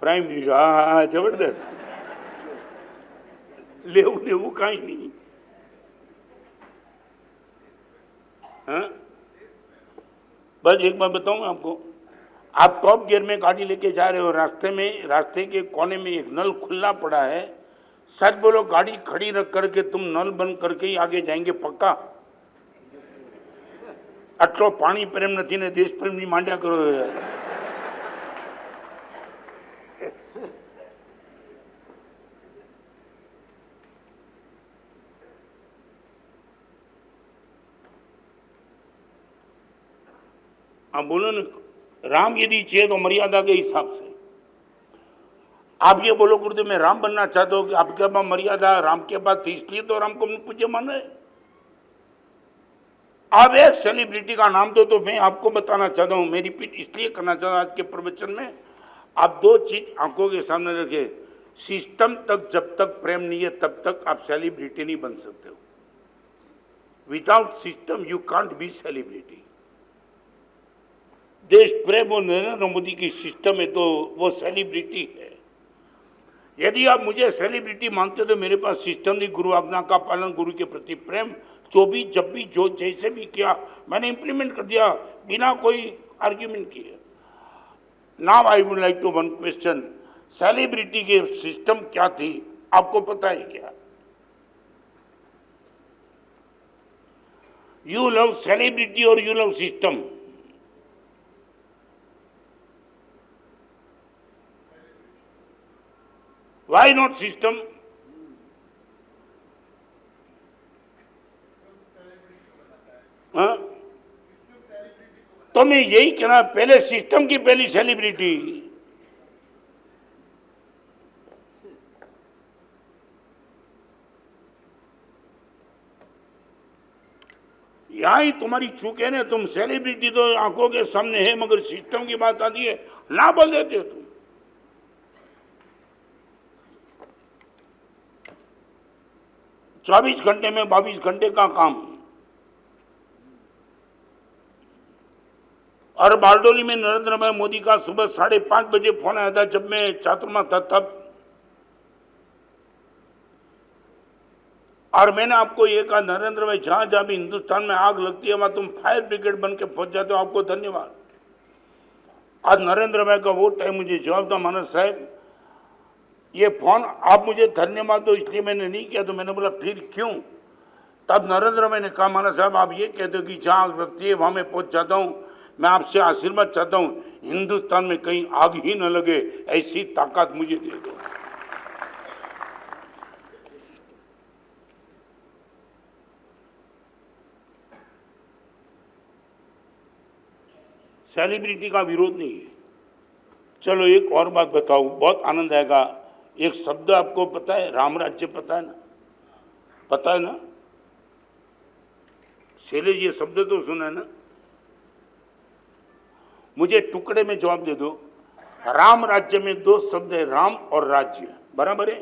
Prime minister? હા, જબરદસ્ત। લેવું દેવું કાંઈ નહીં। हाँ, बस एक बात बताऊं मैं आपको, आप टॉप गियर में गाड़ी लेके जा रहे हो, रास्ते के कोने में एक नल खुला पड़ा है। सच बोलो, गाड़ी खड़ी रख करके तुम नल बंद करके ही आगे जाएंगे पक्का? आटलो पानी प्रेम नहीं ने देश प्रेम नहीं मांड्या करो। आप बोलो ना, राम यदि चाहिए तो मर्यादा के हिसाब से। आप ये बोलो गुरुदेव मैं राम बनना चाहता हूँ कि आपके पास मर्यादा राम के पास थी इसलिए तो राम को पूज्य माने। आप एक सेलिब्रिटी का नाम दो तो मैं आपको बताना चाहता हूँ, मैं रिपीट इसलिए करना चाहता हूँ आज के प्रवचन में। आप दो चीज आंखों के सामने रखे। सिस्टम तक जब तक प्रेम नहीं है तब तक आप सेलिब्रिटी नहीं बन सकते हो। Without system you can't be celebrity. देश प्रेम और नरेंद्र मोदी की सिस्टम है तो वो सेलिब्रिटी है। यदि आप मुझे सेलिब्रिटी मानते तो मेरे पास सिस्टम नहीं, गुरु आज्ञा का पालन, गुरु के प्रति प्रेम, जो भी जब भी जो जैसे भी किया मैंने इंप्लीमेंट कर दिया बिना कोई आर्ग्यूमेंट किए। Now I would like to one question, celebrity के सिस्टम क्या थी आपको पता है क्या? यू लव सेलिब्रिटी और you love system? Why not system? हाँ? तो मैं यही कहना, पहले सिस्टम की पहली सेलिब्रिटी। यहां ही तुम्हारी चूक है ना, तुम सेलिब्रिटी तो आंखों के सामने है मगर सिस्टम की बात आती है ना बोल देते हो तुम। 24 घंटे में 22 घंटे का काम। और बारडोली में नरेंद्र भाई मोदी का सुबह 5:30 बजे फोन आया था जब मैं चातुर्मा था तब। और मैंने आपको ये कहा नरेंद्र भाई जहां जहां भी हिंदुस्तान में आग लगती है वहां तुम फायर ब्रिगेड बन के पहुंच जाते हो, आपको धन्यवाद। आज नरेंद्र भाई का वो टाइम मुझे जवाब था, मानस साहब ये फोन आप मुझे धन्यवाद दो इसलिए मैंने नहीं किया, तो मैंने बोला फिर क्यों? तब नरेंद्र मैंने कहा माना साहब आप ये कहते हो कि जहाँ आग लगती है वहाँ मैं पहुँच जाता हूँ, मैं आपसे आशीर्वाद चाहता हूँ हिंदुस्तान में कहीं आग ही न लगे, ऐसी ताकत मुझे दे दो। सेलिब्रिटी का विरोध नहीं है। चलो एक और बात बताऊं, बहुत आनंद आएगा। एक शब्द आपको पता है, राम राज्य पता है ना? पता है ना शैलेश, ये शब्द तो सुना है ना? मुझे टुकड़े में जवाब दे दो। राम राज्य में दो शब्द है, राम और राज्य, बराबर है?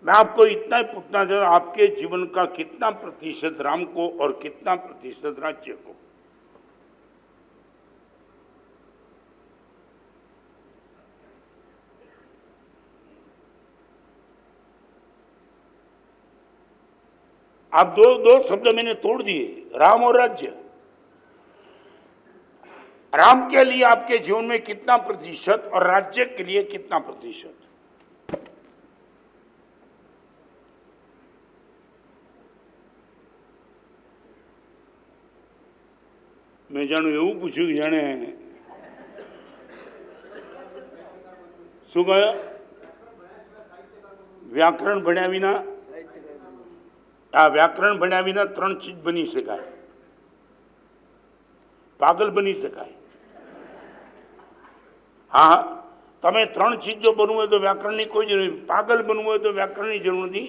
मैं आपको इतना ही पूछना चाहता हूं, आपके जीवन का कितना प्रतिशत राम को और कितना प्रतिशत राज्य को? आप दो शब्द मैंने तोड़ दिए, राम और राज्य। राम के लिए आपके जीवन में कितना प्रतिशत और राज्य के लिए कितना प्रतिशत? मैं जानू એવું પૂછ્યું કે જાણે શું કહ્યું? વ્યાકરણ ભણ્યા વિના, આ વ્યાકરણ ભણ્યા વિના ત્રણ ચીજ બની શકાય. પાગલ બની શકાય. હા, તમે ત્રણ ચીજ જો બનવું હોય તો વ્યાકરણની કોઈ જરૂર નથી. પાગલ બનવું હોય તો વ્યાકરણની જરૂર નથી,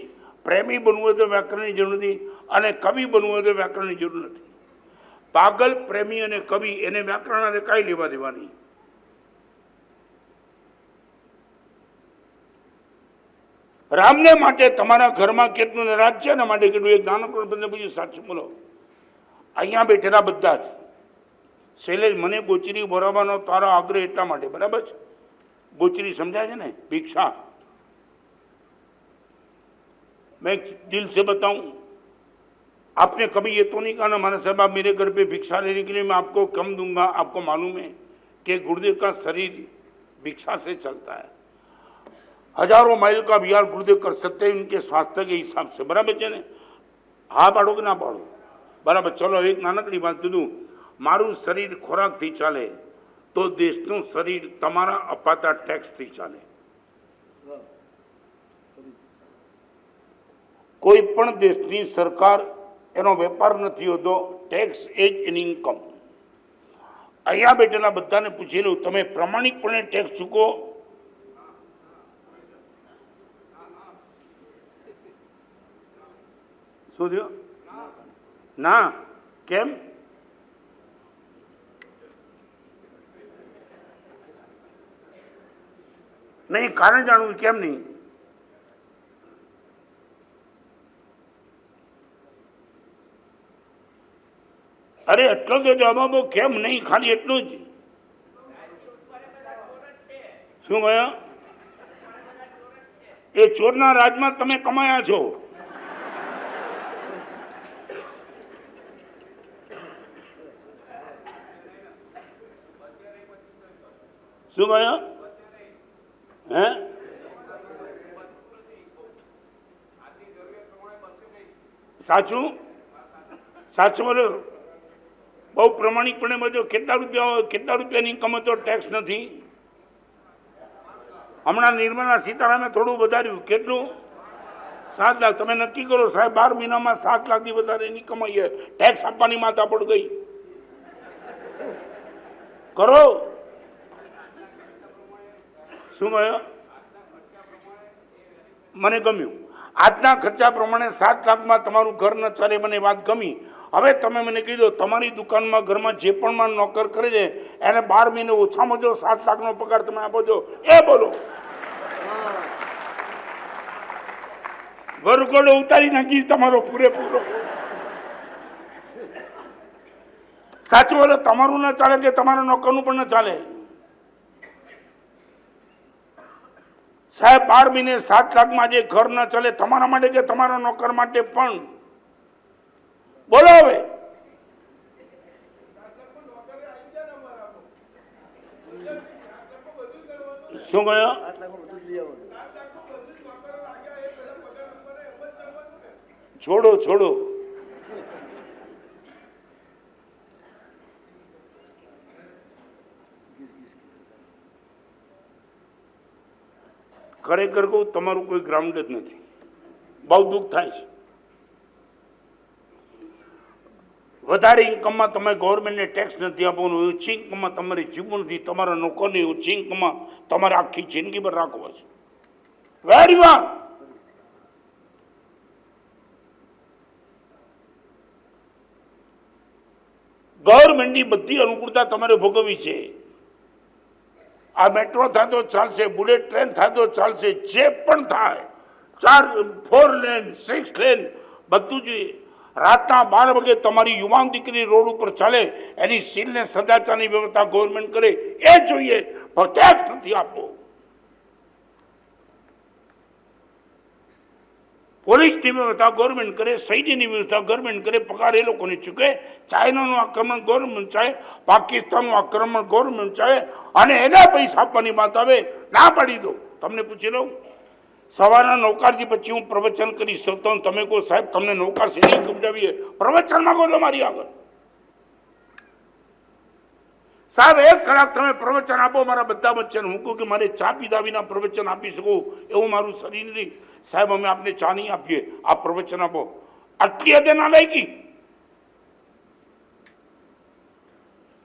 પ્રેમી બનવું હોય તો વ્યાકરણની જરૂર નથી, અને કવિ બનવું હોય તો વ્યાકરણની જરૂર નથી. પાગલ, પ્રેમી અને કવિ એને વ્યાકરણ કાંઈ લેવા દેવા નહીં. રામને માટે તમારા ઘરમાં કેટલું ને રાજ્યના માટે કેટલું? એક નાનકડું બંને પૂછ્યું, સાચું બોલો. અહીંયા બેઠેલા બધા જ શૈલેષ, મને ગોચરી ભરાવાનો તારો આગ્રહ એટલા માટે, બરાબર છે? ગોચરી સમજાય છે ને, भिक्षा. मैं दिल से बताऊं, आपने कभी ये तो नहीं कहा ना माना साहब आप मेरे घर पे भिक्षा लेने के लिए मैं आपको कम दूंगा. आपको मालूम है कि गुरुदेव का शरीर भिक्षा से चलता है. हजारों माइल का विहार गुरुदेव कर सकते हैं उनके स्वास्थ्य के हिसाब से, बराबर है ने? हाँ पाड़ो कि ना पाड़ो? बराबर. चलो एक नानकड़ी बात कीधું, મારું શરીર ખોરાકથી ચાલે તો દેશનું શરીર તમારા અપાતા ટેક્સથી ચાલે. કોઈ પણ દેશની સરકાર એનો વેપાર નથી હોતો, ટેક્સ એજ એન ઇન્કમ. અહીંયા બેઠેલા બધાને પૂછેલું, તમે પ્રામાણિકપણે ટેક્સ ચૂકો? શું થયું? ના. કેમ? નહીં, કારણ જાણવું કેમ નહીં? અરે એટલો તો જવાબ આપો, કેમ નહીં? ખાલી એટલું જ. શું કહ્યું? એ ચોરના રાજમાં તમે કમાયા છો. શું કહ્યું? હે? સાચું સાચું બોલો. બહુ પ્રમાણિકપણે બધો કેટલા રૂપિયાની ઇન્કમ હતો, ટેક્સ નથી. હમણાં નિર્મલા સીતારામે થોડું વધાર્યું. કેટલું? 7 લાખ. તમે નક્કી કરો સાહેબ, 12 મહિનામાં 7 લાખથી વધારે એની કમાઈ છે. ટેક્સ આપવાની માથા પડ ગઈ. કરો. શું કહ્યું? મને ગમ્યું. આજના ખર્ચા પ્રમાણે 7 લાખમાં તમારું ઘર ન ચાલે, મને વાત ગમી. હવે તમે મને કીધો તમારી દુકાનમાં ઘરમાં જે પણ માં નોકર કરે છે એને 12 મહિને ઓછામાં ઓછો 7 લાખનો પગાર તમે આપો છો, એ બોલો. વરઘોડો ઉતારી નાખીશ તમારો પૂરેપૂરો. સાચું બોલો. તમારું ન ચાલે કે તમારા નોકરનું પણ ન ચાલે? સાહેબ 12 મહિને 7 લાખમાં જે ઘર ન ચાલે, તમારા માટે કે તમારા નોકર માટે પણ? બોલો હવે. શું કહ્યું? छोड़ो छोड़ो, ખરેખર કહું તમારું કોઈ ગ્રાઉન્ડ જ નથી. બહુ દુઃખ થાય છે. વધારે ઇન્કમમાં તમે ગવર્મેન્ટને ટેક્સ નથી આપવાનું, ઓછી ઇન્કમમાં તમારી જીવનથી તમારા નોકરની ઓછી ઇન્કમમાં તમારે આખી જિંદગી પર રાખવો છે. વેરી વાર ગવર્મેન્ટની બધી અનુકૂળતા તમારે ભોગવવી છે. આ મેટ્રો થાય તો ચાલશે, બુલેટ ટ્રેન થાય તો ચાલશે, જે પણ થાય 4 લેન 6 લેન બધું જોઈએ. રાતના 12 વાગે તમારી યુવાન દીકરી રોડ ઉપર ચાલે, એની સીલને સદાચારની વ્યવસ્થા ગવર્મેન્ટ કરે એ જોઈએ, પણ ટેક્સ નથી આપવો. પોલીસની વ્યવસ્થા ગવર્મેન્ટ કરે, સૈન્યની વ્યવસ્થા ગવર્મેન્ટ કરે, પગાર એ લોકોને ચૂકે. ચાઇનાનું આક્રમણ ગવર્મેન્ટ ચાહે, પાકિસ્તાનનું આક્રમણ ગવર્મેન્ટ ચાહે, અને એના પૈસા આપવાની વાત આવે ના પાડી દો. તમને પૂછી લઉં, સવારના નૌકારજી પછી હું પ્રવચન કરી શકતો, તમે કહો સાહેબ તમને નૌકાર શેરી સમજાવીએ, પ્રવચન માંગો તમારી આગળ. સાહેબ 1 કલાક તમે પ્રવચન આપો મારા બધા વચ્ચે, હું કહું કે મારે ચા પીધા વિના પ્રવચન આપી શકું એવું મારું શરીર નથી. સાહેબ અમે આપને ચા નહીં આપીએ, આપ પ્રવચન આપો. આટલી હદે ના લાયકી.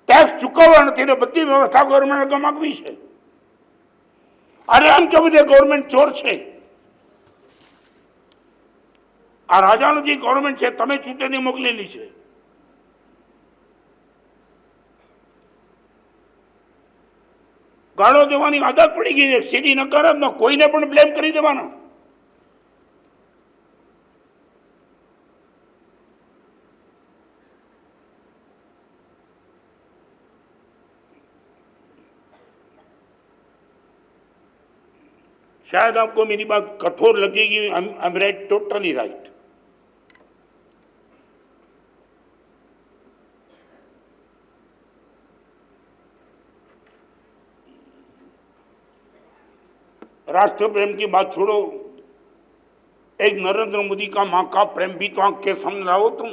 ટેક્સ ચૂકવવા નથી ને બધી વ્યવસ્થા ગવર્મેન્ટ માગવી છે. અરે એમ કેવું છે ગવર્મેન્ટ ચોર છે? આ રાજા નથી, ગવર્મેન્ટ છે. તમે ચૂંટણી મોકલેલી છે. ગાળો દેવાની આદત પડી ગઈ છે. સીધી નકારાત્મક, કોઈને પણ બ્લેમ કરી દેવાના. शायद आपको मेरी बात कठोर लगेगी, I am right, totally right. राष्ट्र प्रेम की बात छोड़ो, एक नरेंद्र मोदी का मां का प्रेम भी तो आंख के सामने लाओ तुम.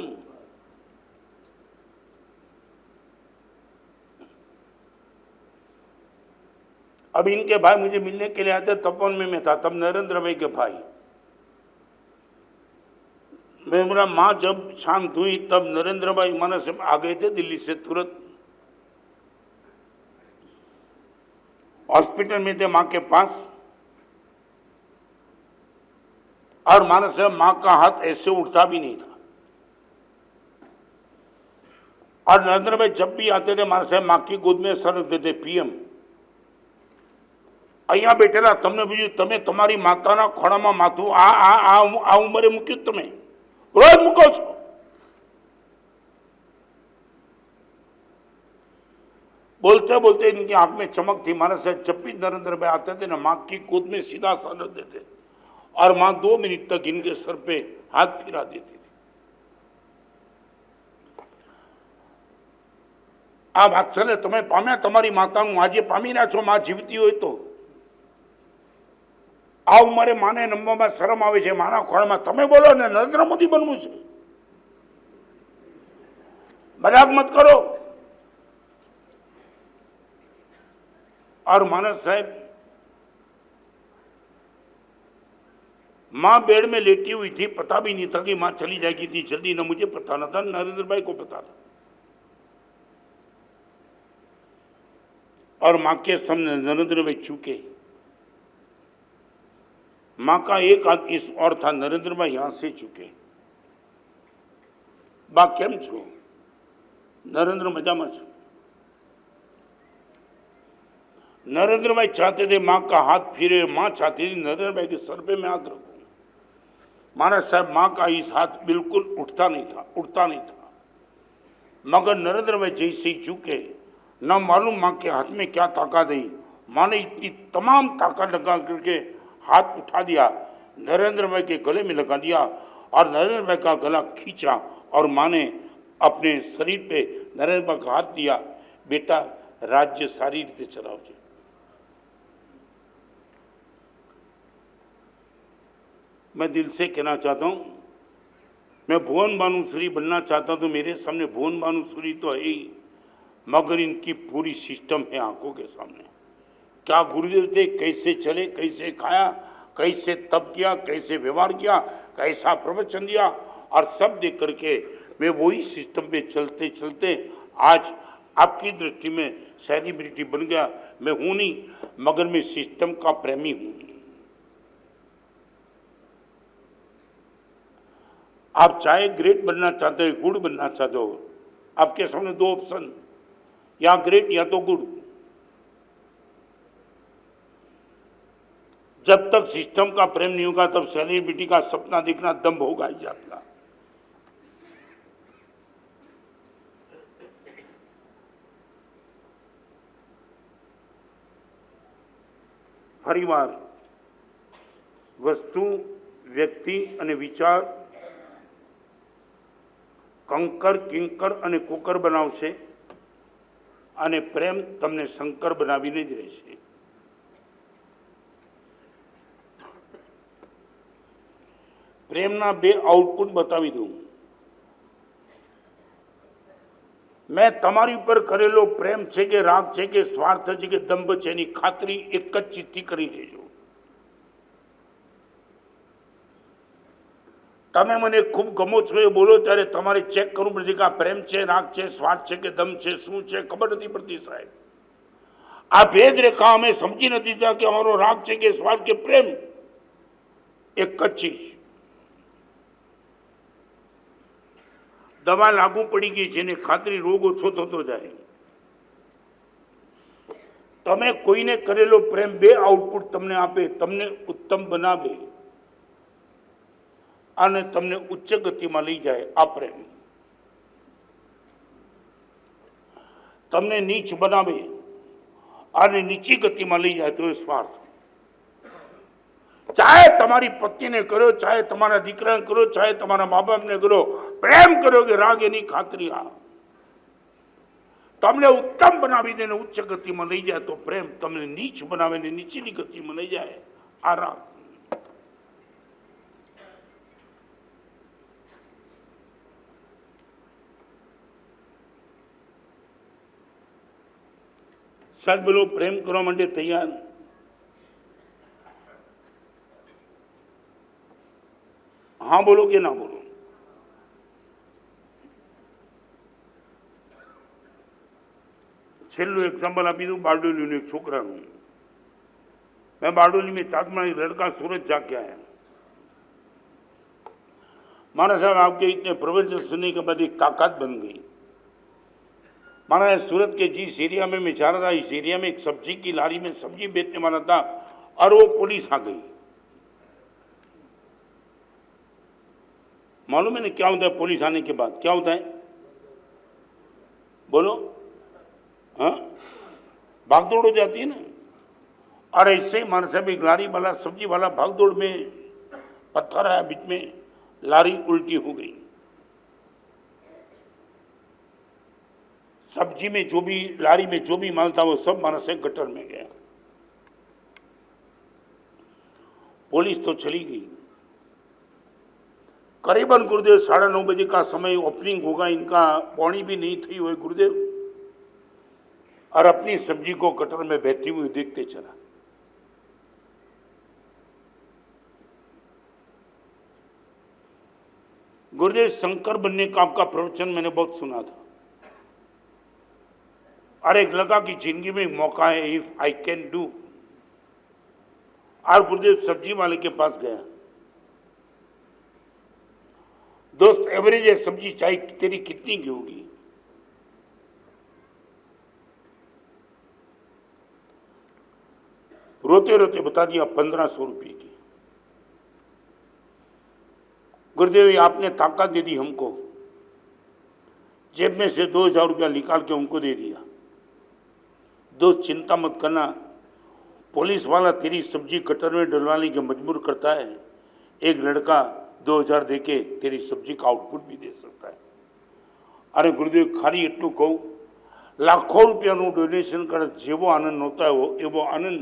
अब इनके भाई मुझे मिलने के लिए आते, तपोवन में मैं था, तब नरेंद्र भाई के भाई, मेरा माँ जब शांत हुई तब नरेंद्र भाई माना से आ गए थे दिल्ली से तुरंत. हॉस्पिटल में थे माँ के पास, और माना से माँ का हाथ ऐसे उठता भी नहीं था. और नरेंद्र भाई जब भी आते थे माना से माँ की गोद में सर रखते थे. पीएम અહીંયા બેઠેલા તમને બીજું, તમે તમારી માતાના ખોળામાં માથું આ ઉંમરે મૂક્યું, તમે રોજ મૂકો છો. बोलते बोलते इनकी आंख में चमक थी. माना से जब भी नरेंद्र भाई आते थे ना, माँ की गोद में सीधा सर रख देते और माँ 2 मिनट तक इनके सर पे हाथ फिरा देती थी. આ વાત્સલ્ય તમે પામ્યા તમારી માતાનું, આજે પામી રહ્યા છો. માં જીવતી હોય તો આ ઉંમરે માને નમવામાં શરમ આવે છે. માના ખોળમાં તમે બોલો ને નરેન્દ્ર મોદી બનવું છે. મજાક મત કરો. और मानस साहब, माँ बेड में लेटी हुई थी, पता भी नहीं था कि माँ चली जाएगी इतनी जल्दी. न मुझे पता न था, नरेंद्र भाई को पता था. और माँ के सामने नरेंद्र भाई चूके. माँ का एक हाथ इस और था, नरेंद्र भाई यहां से चूके. बा केम छो? नरेंद्र मजामा छो. नरेंद्र भाई चाहते थे माँ का हाथ फिरे. माँ चाहती थी नरेंद्र भाई के सर पे मैं हाथ रखूं. महाराज साहब, माँ का इस हाथ बिल्कुल उठता नहीं था. मगर नरेंद्र भाई जैसे ही चूके, न मालूम माँ के हाथ में क्या ताकत आई. माँ ने इतनी तमाम ताकत लगा करके हाथ उठा दिया, नरेंद्र भाई के गले में लगा दिया और नरेंद्र भाई का गला खींचा और माँ ने अपने शरीर पे नरेंद्र भाई का हाथ दिया. बेटा, राज्य सारी रीते चलाओ. मैं दिल से कहना चाहता हूँ, मैं भुवन भानुश्री बनना चाहता हूं तो मेरे सामने भुवन भानुश्री तो है ही, मगर इनकी पूरी सिस्टम है आंखों के सामने। क्या गुरुदेव थे, कैसे चले, कैसे खाया, कैसे तप किया, कैसे व्यवहार किया, कैसा प्रवचन दिया, और सब देख करके मैं वही सिस्टम पे चलते चलते आज आपकी दृष्टि में सेलिब्रिटी बन गया। मैं हूं नहीं, मगर मैं सिस्टम का प्रेमी हूं। आप चाहे ग्रेट बनना चाहते हो, गुड बनना चाहते हो, आपके सामने दो ऑप्शन, या ग्रेट या तो गुड। जब तक सिस्टम का प्रेम नहीं होगा तब सेलिब्रिटी का सपना देखना दम्भ होगा ही आपका। ફરીવાર વસ્તુ, વ્યક્તિ અને વિચાર કંકર, કિંકર અને કુકર બનાવશે અને પ્રેમ તમને શંકર બનાવીને જ રહેશે। પ્રેમના બે આઉટપુટ બતાવી દઉં। मैं તમારી ઉપર કરેલો પ્રેમ છે કે રાગ છે કે સ્વાર્થ છે કે દંભ છે એની ખાતરી એક જ ચીજથી કરી લેજો। તમે મને ખૂબ ગમો છો એ બોલો ત્યારે તમારે ચેક કરવું પડશે કે આ પ્રેમ છે, રાગ છે, સ્વાર્થ છે કે દમ છે, શું છે, ખબર નથી પડતી સાહેબ। આ ભેદ રેખા અમે સમજી નથી થતા કે અમારો રાગ છે કે સ્વાર્થ કે પ્રેમ એક જ ચીજ। दवा लागू पड़ी गई है, खातरी रोग ओछो थतो जाए। तमे कोईने करेलो प्रेम बे आउटपुट तमने आपे, तमने उत्तम बनावे અને તમને ઉચ્ચ ગતિમાં લઈ જાય આ પ્રેમ। તમને નીચ બનાવે અને નીચી ગતિમાં લઈ જાય તો એ સ્વાર્થ। चाहे तुम्हारी पत्नी ने करो, चाहे तुम्हारा दीकरा ने करो, चाहे तुम्हारा माँ बाप ने करो, प्रेम करोगे राग एनी खातरी आ। तमने उत्तम बनावी देने उच्च गति में लई जाए तो प्रेम, तमने नीच बनावे ने नीचली गति में लई जाए आ राग। साथ बोलो प्रेम करवा माटे तैयार? हाँ बोलो कि ना बोलो? छेल्लू एग्जाम्पल आपी दूं बारडोली एक छोकरा। मैं बारडोली में चाकमा लड़का सूरत जाके आया। माना साहब आपके इतने प्रवचन सुनने के बाद एक ताकत बन गई। माना सूरत के जिस एरिया में मैं जा रहा था, इस एरिया में एक सब्जी की लारी में सब्जी बेचने वाला था और वो पुलिस आ गई। मालूम है ना क्या होता है पुलिस आने के बाद? क्या होता है बोलो? हाँ, भागदौड़ हो जाती है ना। और ऐसे ही माना साहब एक लारी वाला, सब्जी वाला भागदौड़ में पत्थर आया बीच में, लारी उल्टी हो गई। सब्जी में जो भी, लारी में जो भी माल था वो सब माना साहब गटर में गया। पुलिस तो चली गई। करीबन गुरुदेव 9:30 बजे का समय ओपनिंग होगा, इनका पौनी भी नहीं थी हुए गुरुदेव, और अपनी सब्जी को कटर में बहती हुई देखते चला। गुरुदेव शंकर बनने का आपका प्रवचन मैंने बहुत सुना था, और एक लगा कि जिंदगी में एक मौका है, इफ आई कैन डू। और गुरुदेव सब्जी वाले के पास गया। दोस्त एवरेज है सब्जी चाय तेरी कितनी की होगी? रोते रोते बता दिया 1500 रुपये की। गुरुदेव ये आपने ताकत दे दी हमको। जेब में से 2000 रुपया निकाल के उनको दे दिया। दोस्त चिंता मत करना, पुलिस वाला तेरी सब्जी कटर में डलवाने के मजबूर करता है, एक लड़का 2000 देके तेरी सब्जी का आउटपुट भी दे सकता है। अरे गुरुदेव खाली एटलू कहूँ, लाखों रुपयाનું ડોનેશન કરે જેવો આનંદ નહોતો આવ્યો એવો આનંદ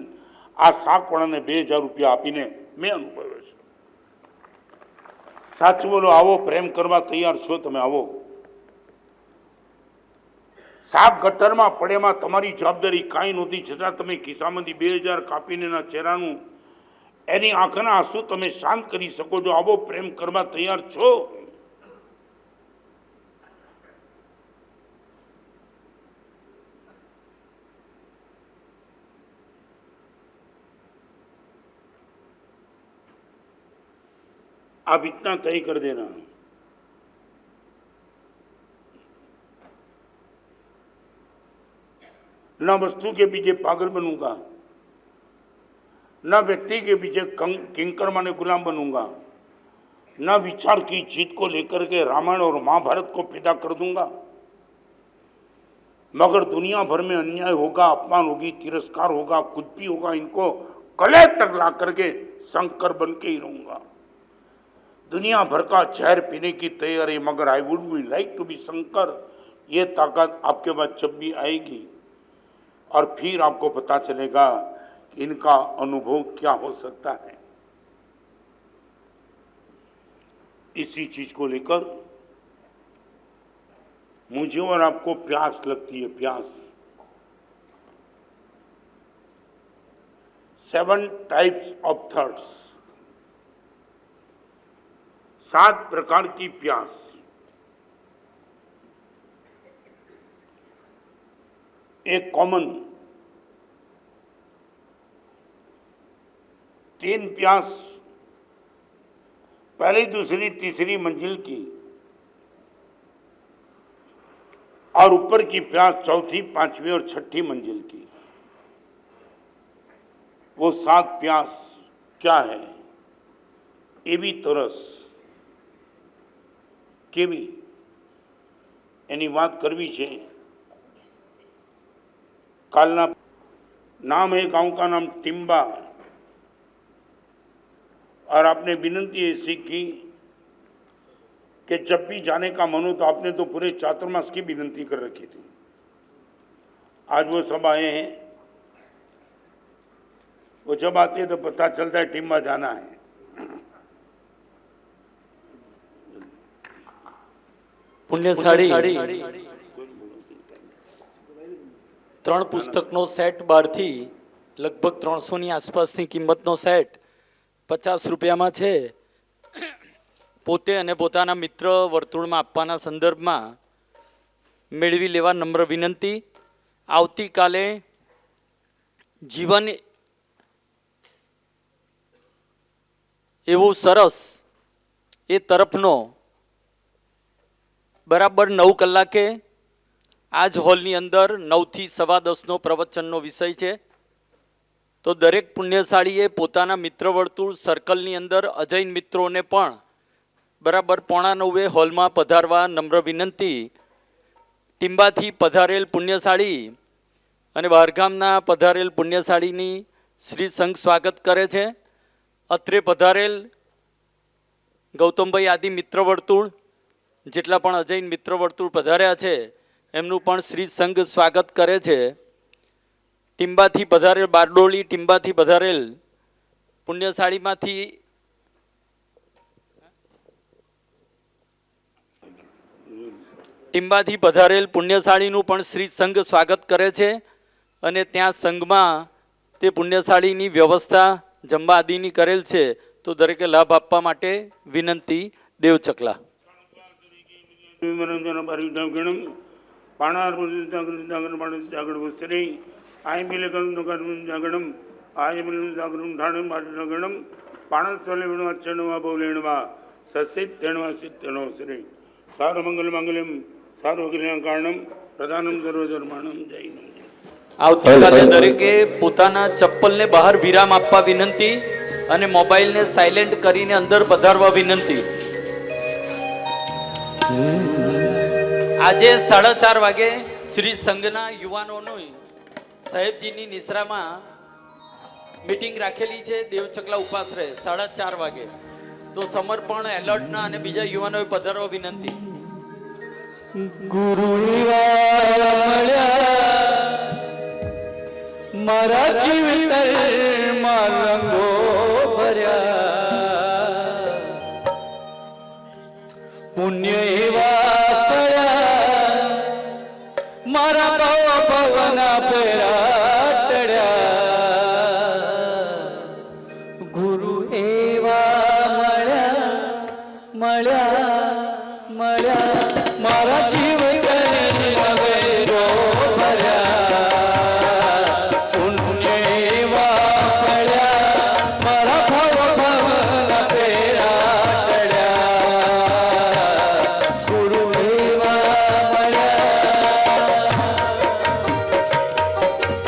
આ શાકવાળાને 2000 રૂપિયા આપીને મેં અનુભવ્યો છે। સાચું બોલો, આવો પ્રેમ કરવા તૈયાર છો તમે? આવો. શાક ગટરમાં પડેમાં તમારી જવાબદારી કાંઈ નહોતી, છતાં તમે ખિસ્સામાંથી 2000 કાપીને એના ચહેરાનું, એની આંખના આંસુ તમે શાંત કરી શકો છો. આવો પ્રેમ કરવા તૈયાર છો? आप इतना तय कर देना, न वस्तु के पीछे पागल बनूंगा, न व्यक्ति के पीछे किंकर माने गुलाम बनूंगा, न विचार की जीत को लेकर के रामायण और महाभारत को पैदा कर दूंगा, मगर दुनिया भर में अन्याय होगा, अपमान होगी, तिरस्कार होगा, कुछ भी होगा, इनको कले तक ला करके शंकर बन के ही रहूंगा. दुनिया भर का जहर पीने की तैयारी, मगर I would be like to be Shankar. ये ताकत आपके पास जब भी आएगी और फिर आपको पता चलेगा कि इनका अनुभव क्या हो सकता है. इसी चीज को लेकर मुझे और आपको प्यास लगती है, प्यास. 7 टाइप्स ऑफ थर्ड्स, 7 प्रकार की प्यास. एक कॉमन, 3 प्यास पहली, दूसरी, तीसरी मंजिल की, और ऊपर की प्यास चौथी, 5वीं और 6ठी मंजिल की. वो 7 प्यास क्या है? एवी तरस केवी એની વાત કરવી છે. કાલના नाम है गांव का नाम टिम्बा, और आपने विनती ऐसी की कि जब भी जाने का मन हो, तो आपने तो पूरे चातुर्मास की विनती कर रखी थी. आज वो सब आए हैं. वो जब आते हैं तो पता चलता है टिम्बा जाना है. પુણ્યશાળી 3 પુસ્તકનો સેટ બહારથી લગભગ 300ની આસપાસની કિંમતનો સેટ 50 રૂપિયામાં છે. પોતે અને પોતાના મિત્ર વર્તુળમાં આપવાના સંદર્ભમાં મેળવી લેવા નમ્ર વિનંતી. આવતીકાલે જીવન એવું સરસ એ તરફનો બરાબર 9 કલાકે આ જ હોલની અંદર 9 થી 10:15નો પ્રવચનનો વિષય છે. તો દરેક પુણ્યશાળીએ પોતાના મિત્ર વર્તુળ સર્કલની અંદર અજૈન મિત્રોને પણ બરાબર 8:45 હોલમાં પધારવા નમ્ર વિનંતી. ટિમ્બાથી પધારેલ પુણ્યશાળી અને બહારગામના પધારેલ પુણ્યશાળીની શ્રી સંઘ સ્વાગત કરે છે. અત્રે પધારેલ ગૌતમભાઈ આદિ મિત્ર વર્તુળ, જેટલા પણ અજૈન મિત્ર વર્તુળ પધાર્યા છે એમનું પણ શ્રી સંઘ સ્વાગત કરે છે. ટિમ્બાથી પધારેલ બારડોલી, ટિમ્બાથી પધારેલ પુણ્યશાળીમાંથી ટિમ્બાથી પધારેલ પુણ્યશાળીનું પણ શ્રી સંઘ સ્વાગત કરે છે. અને ત્યાં સંઘમાં તે પુણ્યશાળીની વ્યવસ્થા જમવા આદિની કરેલ છે. તો દરેકે લાભ આપવા માટે વિનંતી. દેવચકલા. આવતીકાલે દરેકે પોતાના ચપ્પલને બહાર વિરામ આપવા વિનંતી અને મોબાઈલને સાયલેન્ટ કરીને અંદર પધારવા વિનંતી. આજે 4:30 વાગે શ્રી સંઘના યુવાનોની સાહેબજીની નિશ્રામાં મીટિંગ રાખેલી છે. દેવચકલા ઉપાશ્રય 4:30 વાગે. તો સમર્પણ એલર્ટના અને બીજા યુવાનોએ પધારવા વિનંતી. ગુરુ મળ્યા મારા જીવન